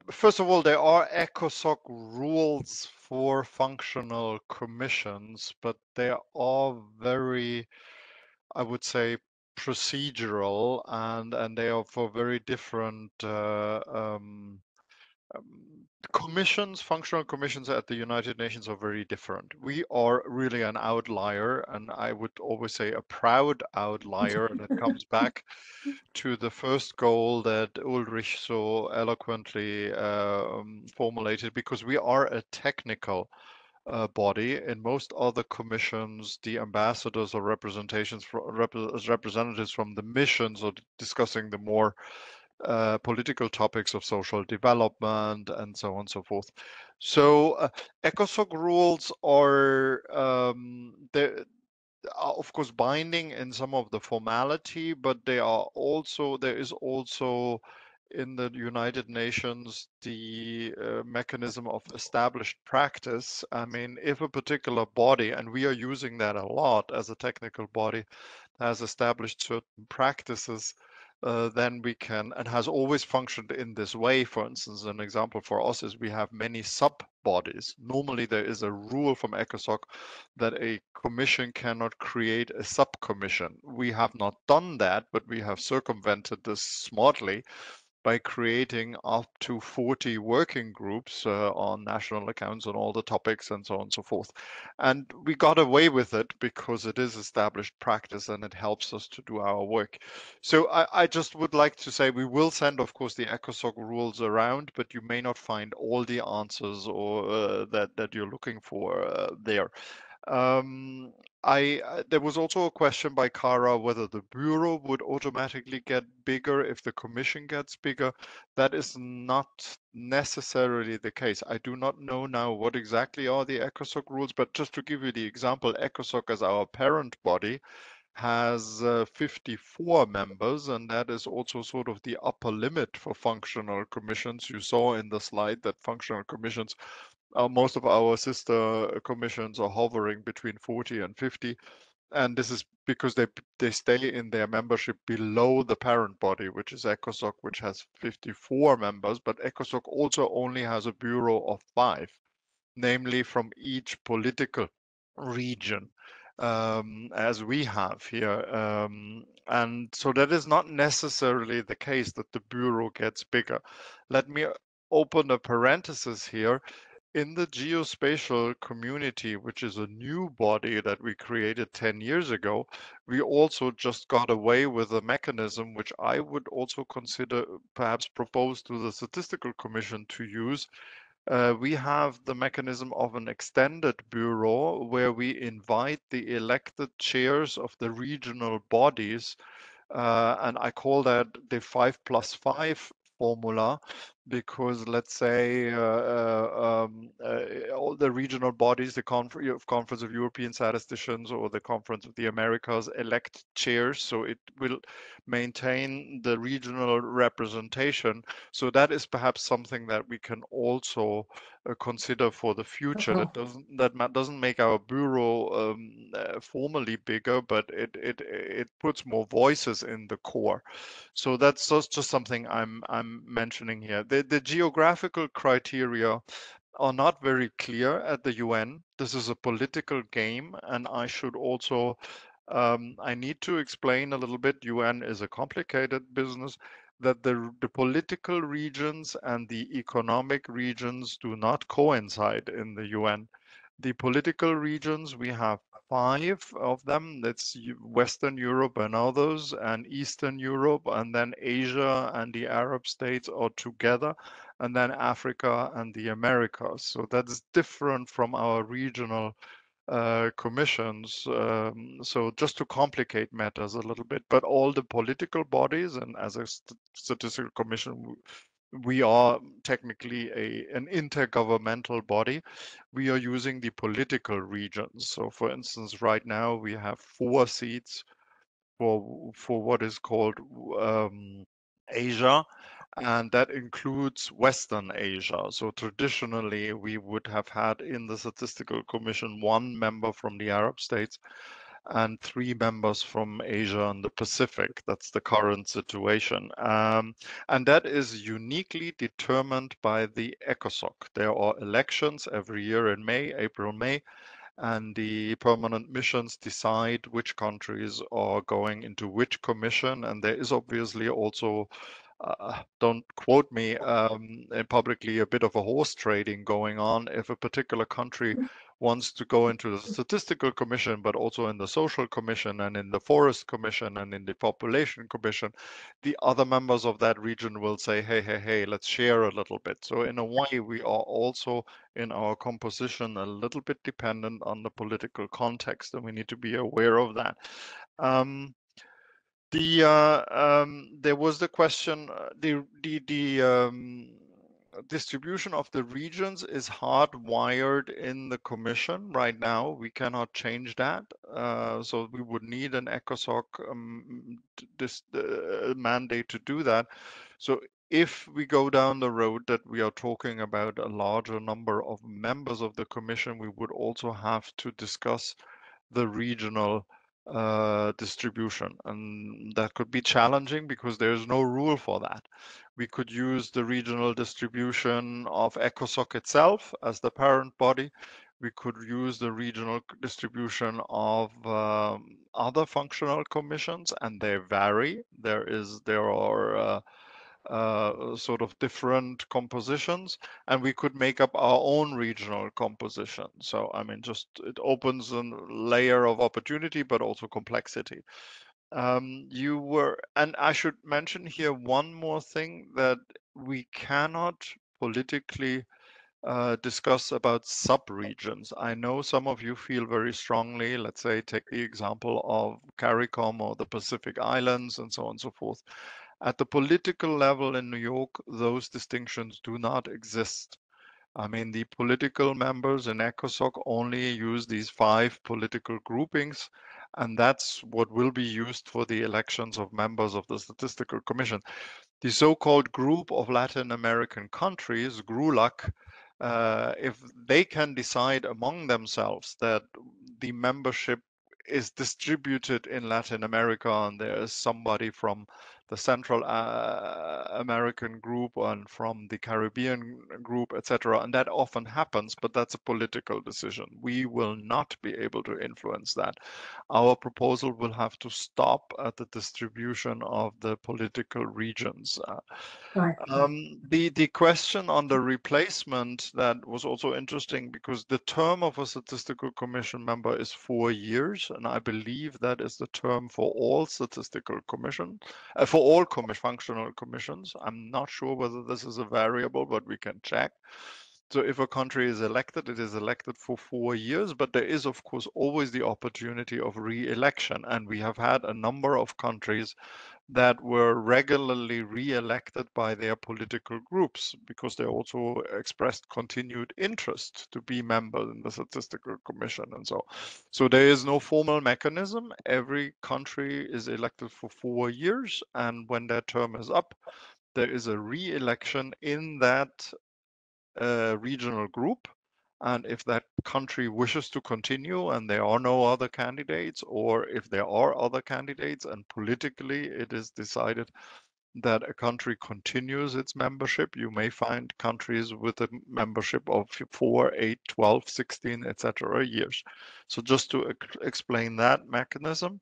First of all, there are ECOSOC rules for functional commissions, but they are very, I would say, procedural, and they are for very different commissions. Functional commissions at the United Nations are very different. We are really an outlier, and I would always say a proud outlier, and it comes back to the first goal that Ulrich so eloquently formulated, because we are a technical body. In most other commissions, the ambassadors or representatives from the missions are discussing the more political topics of social development and so on and so forth. So ECOSOC rules are of course binding in some of the formality, but there is also in the United Nations the mechanism of established practice. I mean, if a particular body, and we are using that a lot as a technical body, has established certain practices, then we can, and has always functioned in this way. For instance, an example for us is we have many sub-bodies. Normally there is a rule from ECOSOC that a commission cannot create a sub-commission. We have not done that, but we have circumvented this smartly by creating up to 40 working groups on national accounts on all the topics and so on and so forth. And we got away with it because it is established practice and it helps us to do our work. So I just would like to say we will send, of course, the ECOSOC rules around, but you may not find all the answers or that you're looking for there. There was also a question by Kara whether the bureau would automatically get bigger if the commission gets bigger. That is not necessarily the case. I do not know now what exactly are the ECOSOC rules, but just to give you the example, ECOSOC as our parent body has 54 members, and that is also sort of the upper limit for functional commissions. You saw in the slide that functional commissions, most of our sister commissions are hovering between 40 and 50, and this is because they stay in their membership below the parent body, which is ECOSOC, which has 54 members, but ECOSOC also only has a bureau of 5, namely from each political region, as we have here. And so that is not necessarily the case that the bureau gets bigger. Let me open a parenthesis here. In the geospatial community, which is a new body that we created 10 years ago, we also just got away with a mechanism which I would also consider perhaps propose to the Statistical Commission to use, we have the mechanism of an extended bureau where we invite the elected chairs of the regional bodies, and I call that the 5+5 formula, because let's say all the regional bodies, the Conference of European Statisticians or the Conference of the Americas elect chairs, so it will maintain the regional representation. So that is perhaps something that we can also consider for the future. That doesn't make our bureau formally bigger, but it puts more voices in the core. So that's just something I'm mentioning here. The geographical criteria are not very clear at the UN. This is a political game, and I should also I need to explain a little bit. UN is a complicated business, that the political regions and the economic regions do not coincide in the UN. The political regions, we have 5 of them. That's Western Europe and others, and Eastern Europe, and then Asia and the Arab states are together, and then Africa and the Americas. So that's different from our regional commissions. So just to complicate matters a little bit, but all the political bodies, and as a statistical commission, we are technically an intergovernmental body. We are using the political regions. So for instance, right now we have 4 seats for what is called Asia, and that includes Western Asia. So traditionally, we would have had in the Statistical Commission 1 member from the Arab states and 3 members from Asia and the Pacific. That's the current situation. And that is uniquely determined by the ECOSOC. There are elections every year in May, April, May, and the permanent missions decide which countries are going into which commission. And there is obviously also, don't quote me publicly, a bit of a horse trading going on. If a particular country wants to go into the Statistical Commission, but also in the Social Commission and in the Forest Commission and in the Population Commission, the other members of that region will say, hey, let's share a little bit. So in a way, we are also in our composition a little bit dependent on the political context, and we need to be aware of that. There was the question, the distribution of the regions is hardwired in the commission right now. We cannot change that. So we would need an ECOSOC mandate to do that. So if we go down the road that we are talking about a larger number of members of the commission, we would also have to discuss the regional distribution, and that could be challenging because there's no rule for that. We could use the regional distribution of ECOSOC itself as the parent body. We could use the regional distribution of other functional commissions, and they vary. There are sort of different compositions, and we could make up our own regional composition. So, I mean, just it opens a layer of opportunity, but also complexity. And I should mention here one more thing, that we cannot politically discuss about sub-regions. I know some of you feel very strongly, let's say, take the example of CARICOM or the Pacific Islands and so on and so forth. At the political level in New York, those distinctions do not exist. I mean, the political members in ECOSOC only use these 5 political groupings, and that's what will be used for the elections of members of the Statistical Commission. The so-called group of Latin American countries, GRULAC, if they can decide among themselves that the membership is distributed in Latin America and there is somebody from the Central American group and from the Caribbean group, etc. And that often happens, but that's a political decision. We will not be able to influence that. Our proposal will have to stop at the distribution of the political regions. The question on the replacement, that was also interesting, because the term of a Statistical Commission member is 4 years, and I believe that is the term for all Statistical Commission, for all functional commissions. I'm not sure whether this is a variable, but we can check. So if a country is elected, it is elected for 4 years, but there is, of course, always the opportunity of re-election. And we have had a number of countries that were regularly re-elected by their political groups because they also expressed continued interest to be members in the Statistical Commission and so. So there is no formal mechanism. Every country is elected for 4 years, and when their term is up, there is a re-election in that regional group. And if that country wishes to continue and there are no other candidates, or if there are other candidates and politically it is decided that a country continues its membership, you may find countries with a membership of 4, 8, 12, 16, etc. years. So just to explain that mechanism.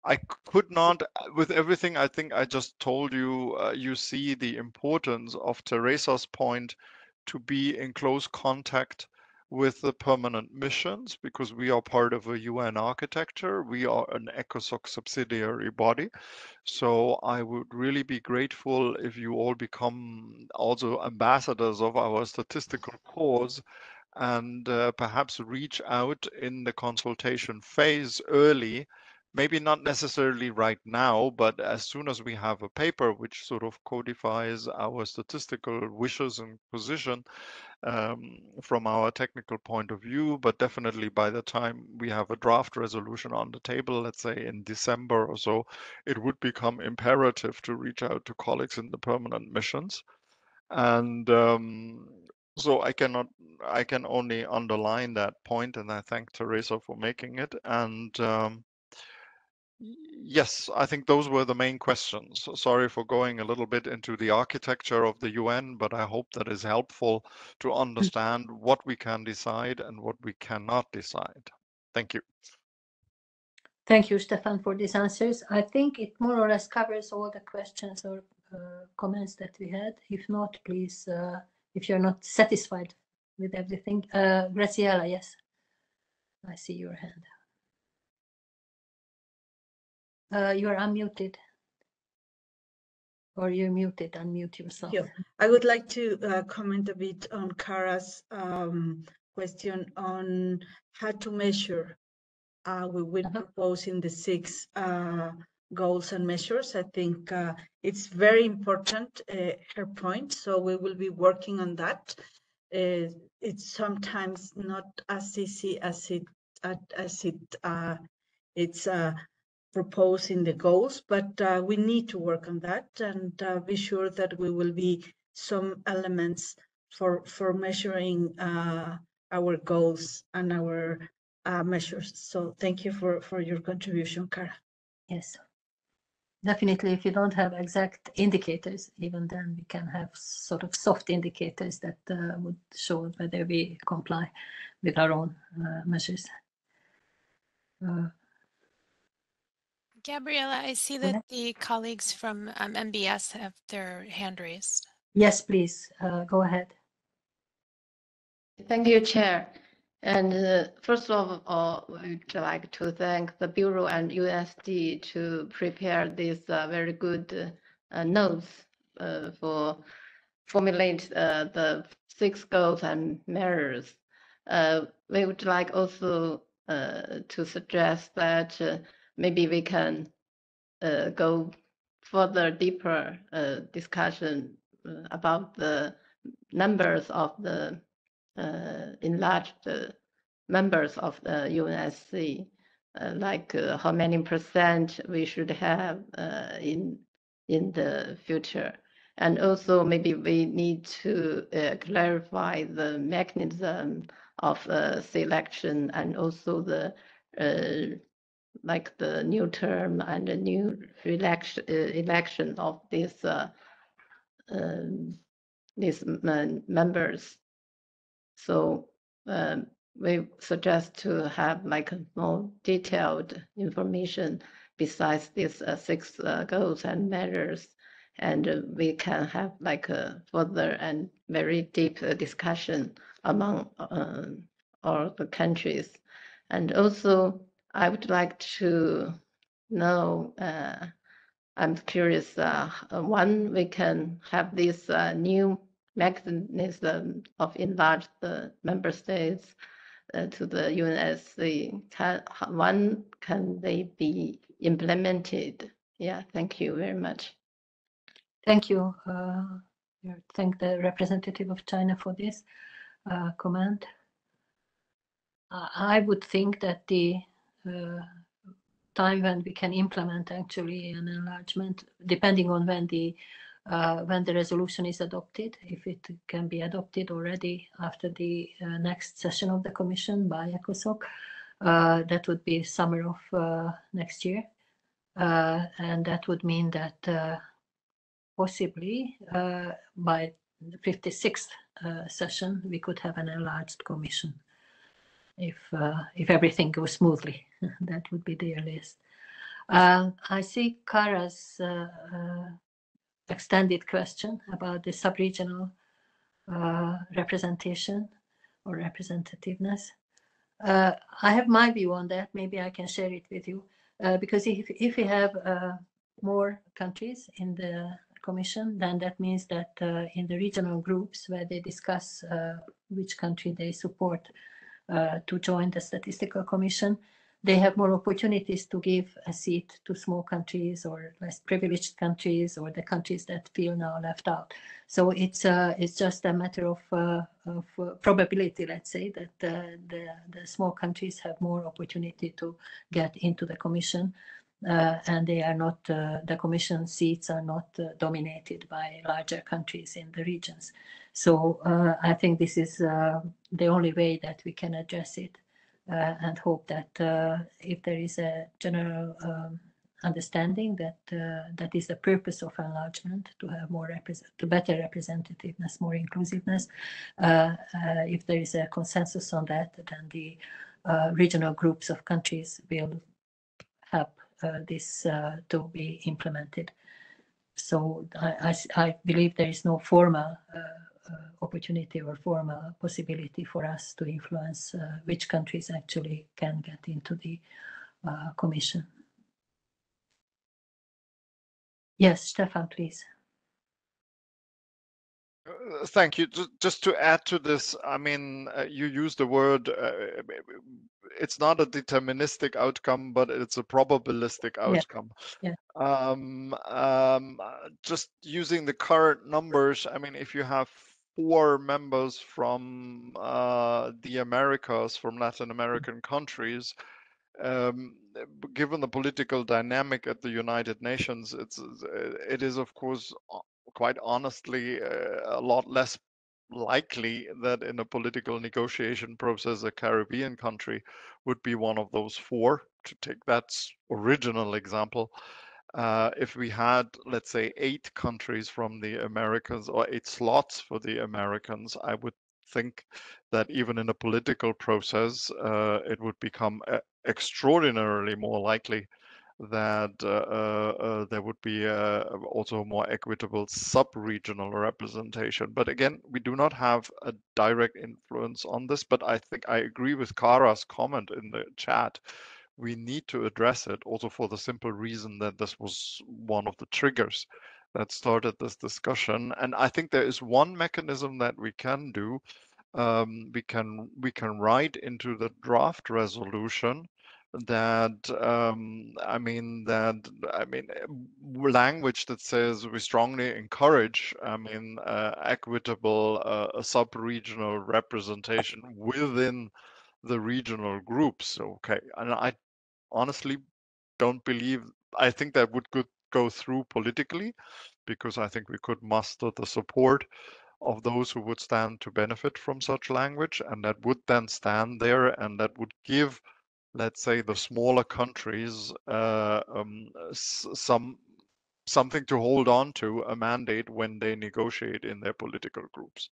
I could not, with everything I think I just told you, you see the importance of Teresa's point to be in close contact with the permanent missions, because we are part of a UN architecture. We are an ECOSOC subsidiary body. So I would really be grateful if you all become also ambassadors of our statistical cause, and perhaps reach out in the consultation phase early, maybe not necessarily right now, but as soon as we have a paper which sort of codifies our statistical wishes and position from our technical point of view, but definitely by the time we have a draft resolution on the table, let's say in December or so, it would become imperative to reach out to colleagues in the permanent missions. And so I can only underline that point, and I thank Teresa for making it. And yes, I think those were the main questions. So sorry for going a little bit into the architecture of the UN, but I hope that is helpful to understand what we can decide and what we cannot decide. Thank you. Thank you, Stefan, for these answers. I think it more or less covers all the questions or comments that we had. If not, please, if you're not satisfied with everything. Graciela, yes. I see your hand. You are unmuted. Or you're muted, unmute yourself. Yeah. I would like to comment a bit on Kara's question on how to measure. We will propose in the 6 goals and measures. I think it's very important, her point, so we will be working on that. It's sometimes not as easy as it's proposed in the goals, but we need to work on that and be sure that we will be some elements for measuring our goals and our measures. So thank you for your contribution, Kara. Yes, definitely. If you don't have exact indicators, even then we can have sort of soft indicators that would show whether we comply with our own measures. Gabriela, I see that the colleagues from MBS have their hand raised. Yes, please, go ahead. Thank you, Chair. And first of all, we'd like to thank the Bureau and USD to prepare these very good notes for formulate the 6 goals and measures. We would like also to suggest that maybe we can go further deeper discussion about the numbers of the enlarged members of the UNSC, like how many percent we should have in the future. And also maybe we need to clarify the mechanism of selection, and also the like the new term and the new election of these members. So we suggest to have like more detailed information besides these 6 goals and measures, and we can have like a further and very deep discussion among all the countries. And also I would like to know, I'm curious, when we can have this new mechanism of enlarge the member states to the UNSC, when can they be implemented? Yeah, thank you very much. Thank you. Thank the representative of China for this comment. I would think that the time when we can implement actually an enlargement, depending on when the resolution is adopted, if it can be adopted already after the next session of the Commission by ECOSOC, that would be summer of next year. And that would mean that possibly by the 56th session, we could have an enlarged Commission. If everything goes smoothly, that would be the earliest. I see Kara's extended question about the sub-regional representation or representativeness. I have my view on that. Maybe I can share it with you. Because if we have more countries in the Commission, then that means that in the regional groups where they discuss which country they support to join the Statistical Commission, they have more opportunities to give a seat to small countries or less privileged countries or the countries that feel now left out. So it's just a matter of probability, let's say, that the small countries have more opportunity to get into the Commission, and they are not the Commission seats are not dominated by larger countries in the regions. So I think this is the only way that we can address it, and hope that if there is a general understanding that that is the purpose of enlargement, to have more better representativeness, more inclusiveness. If there is a consensus on that, then the regional groups of countries will help this to be implemented. So I believe there is no formal opportunity or formal possibility for us to influence which countries actually can get into the Commission. Yes, Stefan, please. Thank you. Just to add to this, I mean, you used the word, it's not a deterministic outcome, but it's a probabilistic outcome. Yeah. Just using the current numbers, I mean, if you have 4 members from the Americas, from Latin American countries, given the political dynamic at the United Nations, it is of course quite honestly a lot less likely that in a political negotiation process a Caribbean country would be one of those 4, to take that original example. If we had, let's say, 8 countries from the Americas or 8 slots for the Americans, I would think that even in a political process, it would become extraordinarily more likely that there would be also more equitable sub-regional representation. But again, we do not have a direct influence on this, but I think I agree with Kara's comment in the chat. We need to address it also for the simple reason that this was one of the triggers that started this discussion. And I think there is one mechanism that we can do. We can write into the draft resolution that language that says we strongly encourage equitable sub-regional representation within the regional groups. Okay, and I honestly don't believe, I think that would go through politically, because I think we could muster the support of those who would stand to benefit from such language, and that would then stand there, and that would give, let's say, the smaller countries something to hold on to, a mandate when they negotiate in their political groups.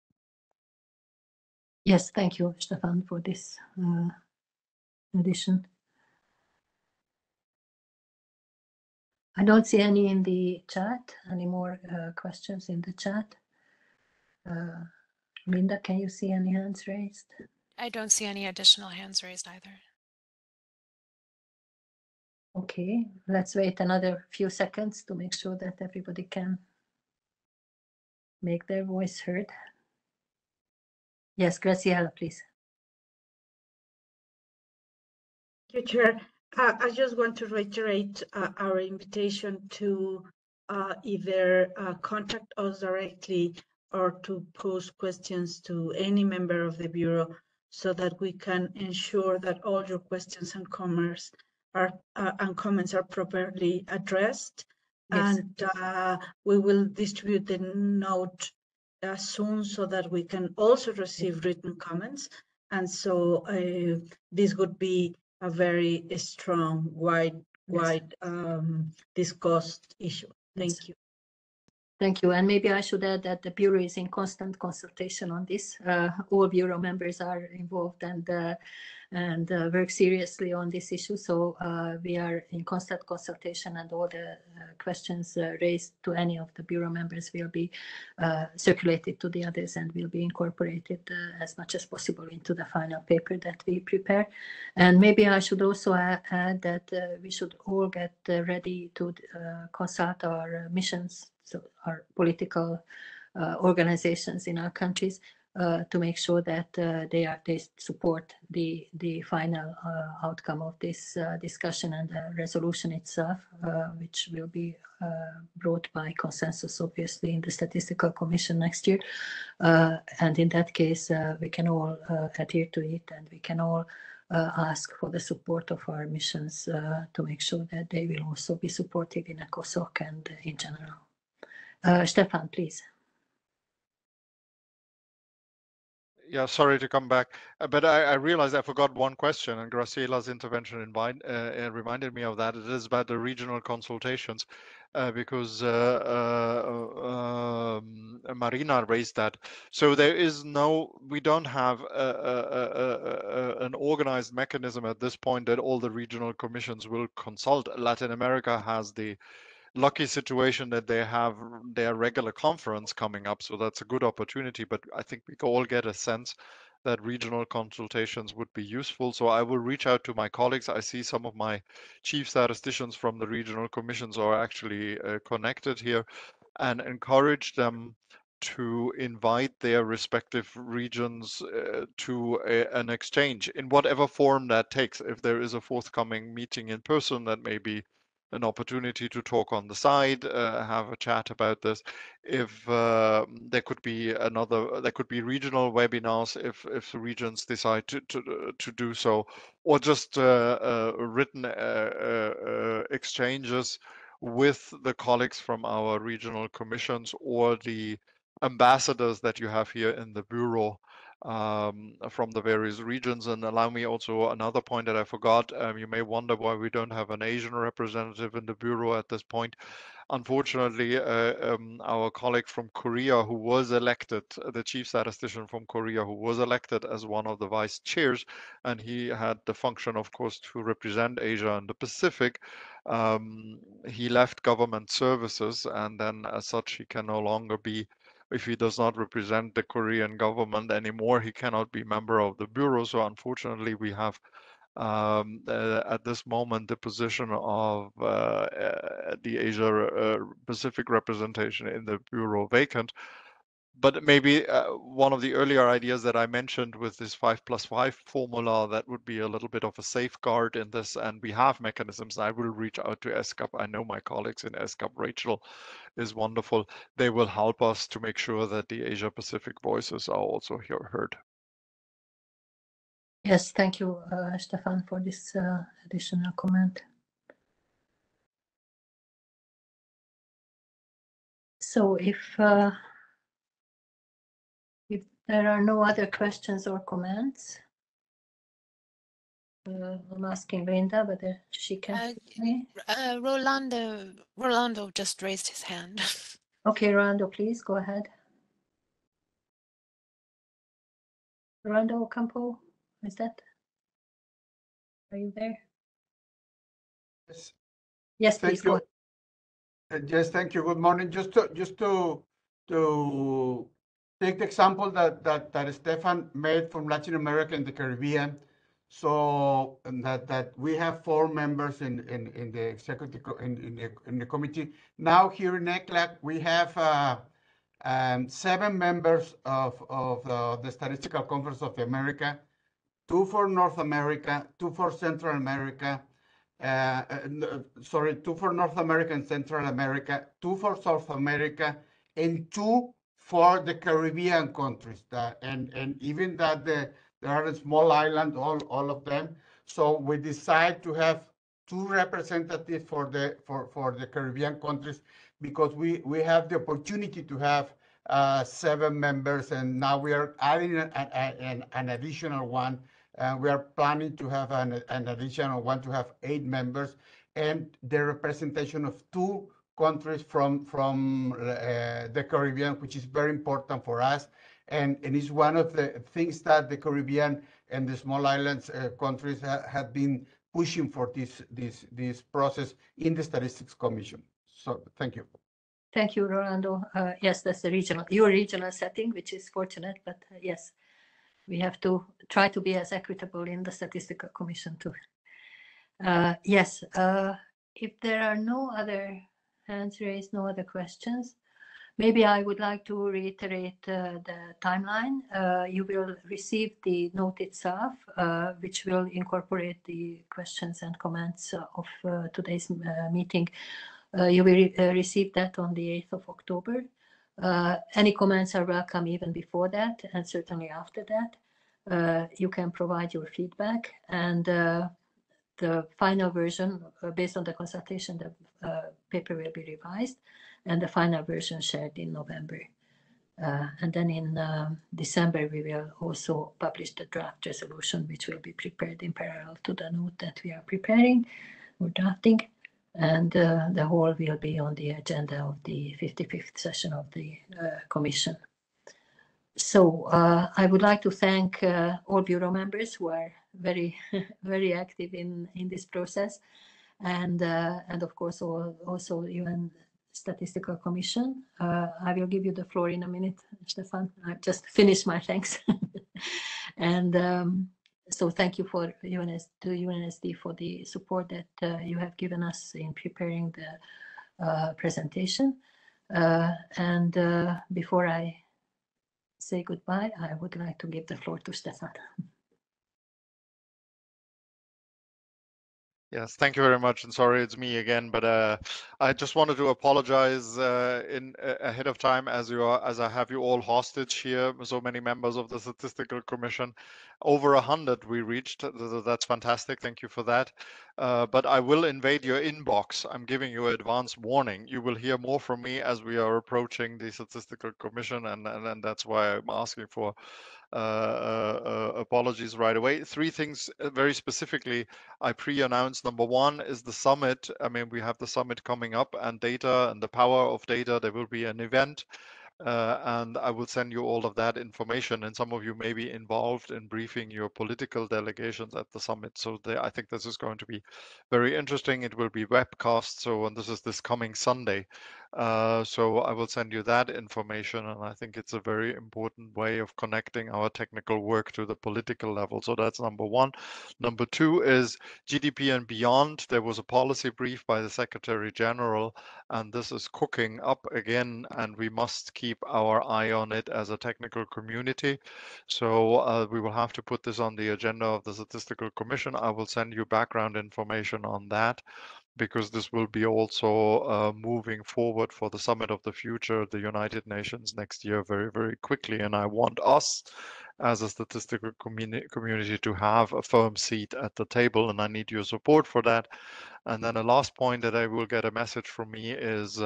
Yes, thank you, Stefan, for this addition. I don't see any in the chat, any more questions in the chat. Linda, can you see any hands raised? I don't see any additional hands raised either. Okay, let's wait another few seconds to make sure that everybody can make their voice heard. Yes, Graciela, please. Thank you, Chair. I just want to reiterate our invitation to either contact us directly or to pose questions to any member of the Bureau so that we can ensure that all your questions and comments are properly addressed. Yes. And we will distribute the note soon so that we can also receive written comments. And so this would be a very strong, wide discussed issue. Thank you. Thank you. And maybe I should add that the Bureau is in constant consultation on this. All Bureau members are involved and work seriously on this issue. So we are in constant consultation, and all the questions raised to any of the Bureau members will be circulated to the others and will be incorporated as much as possible into the final paper that we prepare. And maybe I should also add that we should all get ready to consult our missions, so our political organizations in our countries, to make sure that they support the final outcome of this discussion and the resolution itself, which will be brought by consensus, obviously, in the Statistical Commission next year. And in that case, we can all adhere to it, and we can all ask for the support of our missions to make sure that they will also be supported in ECOSOC and in general. Stefan, please. Yeah, sorry to come back, but I realized I forgot one question, and Graciela's intervention reminded me of that. It is about the regional consultations, because Marina raised that. So we don't have an organized mechanism at this point that all the regional commissions will consult. Latin America has the lucky situation that they have their regular conference coming up, so that's a good opportunity. But I think we all get a sense that regional consultations would be useful. So I will reach out to my colleagues. I see some of my chief statisticians from the regional commissions are actually connected here, and encourage them to invite their respective regions to an exchange in whatever form that takes. If there is a forthcoming meeting in person, that may be an opportunity to talk on the side, have a chat about this. If there could be regional webinars if the regions decide to do so, or just written exchanges with the colleagues from our regional commissions or the ambassadors that you have here in the Bureau from the various regions. And allow me also another point that I forgot. You may wonder why we don't have an Asian representative in the Bureau at this point. Unfortunately, our colleague from Korea who was elected, the chief statistician from Korea who was elected as one of the vice chairs, and he had the function, of course, to represent Asia and the Pacific. He left government services, and then as such, he can no longer be, if he does not represent the Korean government anymore, he cannot be member of the Bureau. So unfortunately, we have at this moment the position of the Asia Pacific representation in the Bureau vacant. But maybe one of the earlier ideas that I mentioned with this 5+5 formula, that would be a little bit of a safeguard in this, and we have mechanisms. I will reach out to ESCAP. I know my colleagues in ESCAP, Rachel is wonderful. They will help us to make sure that the Asia Pacific voices are also heard. Yes, thank you, Stefan, for this additional comment. So if there are no other questions or comments, I'm asking Brenda whether she can. Rolando just raised his hand. Okay, Rolando, please go ahead. Rolando Ocampo, is that? Are you there? Yes. Yes, please go ahead. Yes, thank you. Good morning. Just to take the example that Stefan made from Latin America and the Caribbean. So that we have 4 members in the executive in the committee. Now here in ECLAC we have 7 members of the Statistical Conference of America, 2 for North America, 2 for Central America, 2 for North America and Central America, 2 for South America, and 2 for the Caribbean countries. And even that there are a small island, all of them. So we decide to have 2 representatives for the Caribbean countries because we have the opportunity to have 7 members, and now we are adding an additional one. We are planning to have an additional one to have 8 members, and the representation of 2 countries from the Caribbean, which is very important for us. And it's one of the things that the Caribbean and the small islands countries have been pushing for this process in the Statistics Commission. So thank you. Thank you, Rolando. Yes, that's your regional setting, which is fortunate, but yes, we have to try to be as equitable in the Statistical Commission too. Yes, if there are no other hands raised, no other questions, maybe I would like to reiterate the timeline. You will receive the note itself, which will incorporate the questions and comments of today's meeting. You will receive that on the 8th of October. Any comments are welcome even before that, and certainly after that. You can provide your feedback, and the final version, based on the consultation, the paper will be revised, and the final version shared in November. And then in December, we will also publish the draft resolution, which will be prepared in parallel to the note that we are preparing or drafting. And the whole will be on the agenda of the 55th session of the Commission. So I would like to thank all Bureau members who are very, very active in this process, and of course also UN Statistical Commission. I will give you the floor in a minute, Stefan. I just finished my thanks. And so thank you to UNSD for the support that you have given us in preparing the presentation. And before I say goodbye, I would like to give the floor to Stefan. Yes, thank you very much, and sorry it's me again, but I just wanted to apologize ahead of time as I have you all hostage here. So many members of the Statistical Commission, over 100 we reached. That's fantastic. Thank you for that. But I will invade your inbox. I'm giving you advance warning. You will hear more from me as we are approaching the Statistical Commission, and that's why I'm asking for apologies right away. 3 things very specifically I pre-announced. Number 1 is the summit. I mean, we have the summit coming up, and data and the power of data. There will be an event, and I will send you all of that information. And some of you may be involved in briefing your political delegations at the summit. So I think this is going to be very interesting. It will be webcast. So, and this is this coming Sunday. So I will send you that information, and I think it's a very important way of connecting our technical work to the political level. So that's number 1. Number 2 is GDP and beyond. There was a policy brief by the Secretary General, and this is cooking up again, and we must keep our eye on it as a technical community. So we will have to put this on the agenda of the Statistical Commission. I will send you background information on that, because this will be also moving forward for the Summit of the Future, the United Nations next year, very, very quickly. And I want us as a statistical community to have a firm seat at the table, and I need your support for that. And then the last point that I will get a message from me is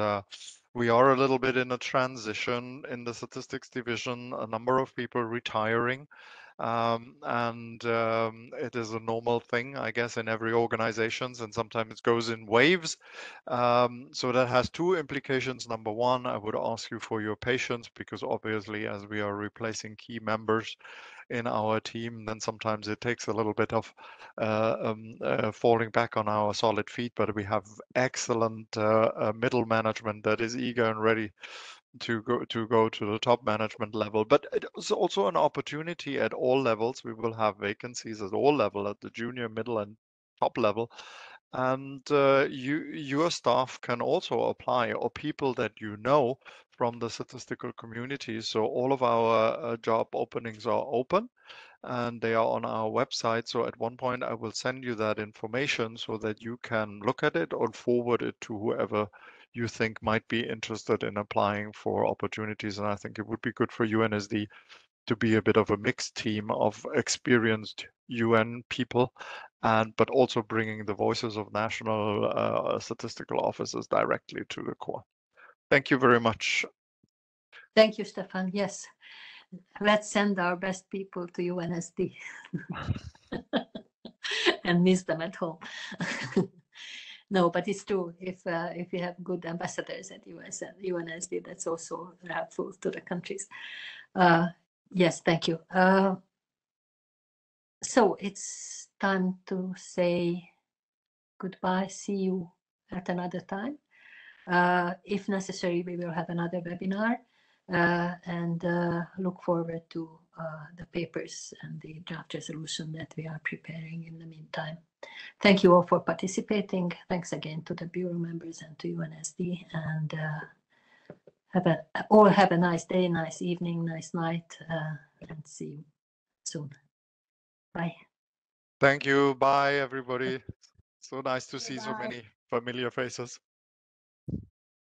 we are a little bit in a transition in the statistics division, a number of people retiring. It is a normal thing, I guess, in every organization, and sometimes it goes in waves. So that has 2 implications. Number 1, I would ask you for your patience, because obviously as we are replacing key members in our team, then sometimes it takes a little bit of falling back on our solid feet, but we have excellent middle management that is eager and ready to go to the top management level. But it's also an opportunity at all levels. We will have vacancies at all levels, at the junior, middle, and top level. And your staff can also apply, or people that you know, from the statistical community. So all of our job openings are open and they are on our website. So at one point I will send you that information so that you can look at it or forward it to whoever you think might be interested in applying for opportunities. And I think it would be good for UNSD to be a bit of a mixed team of experienced UN people, but also bringing the voices of national statistical officers directly to the core. Thank you very much. Thank you, Stefan. Yes, let's send our best people to UNSD and miss them at home. No, but it's true. If you have good ambassadors at UNSD, that's also helpful to the countries. Yes, thank you. So it's time to say goodbye. See you at another time. If necessary, we will have another webinar and look forward to the papers and the draft resolution that we are preparing in the meantime. Thank you all for participating. Thanks again to the Bureau members and to UNSD. And all have a nice day, nice evening, nice night, and see you soon. Bye. Thank you. Bye, everybody. So nice to see so Bye. many familiar faces.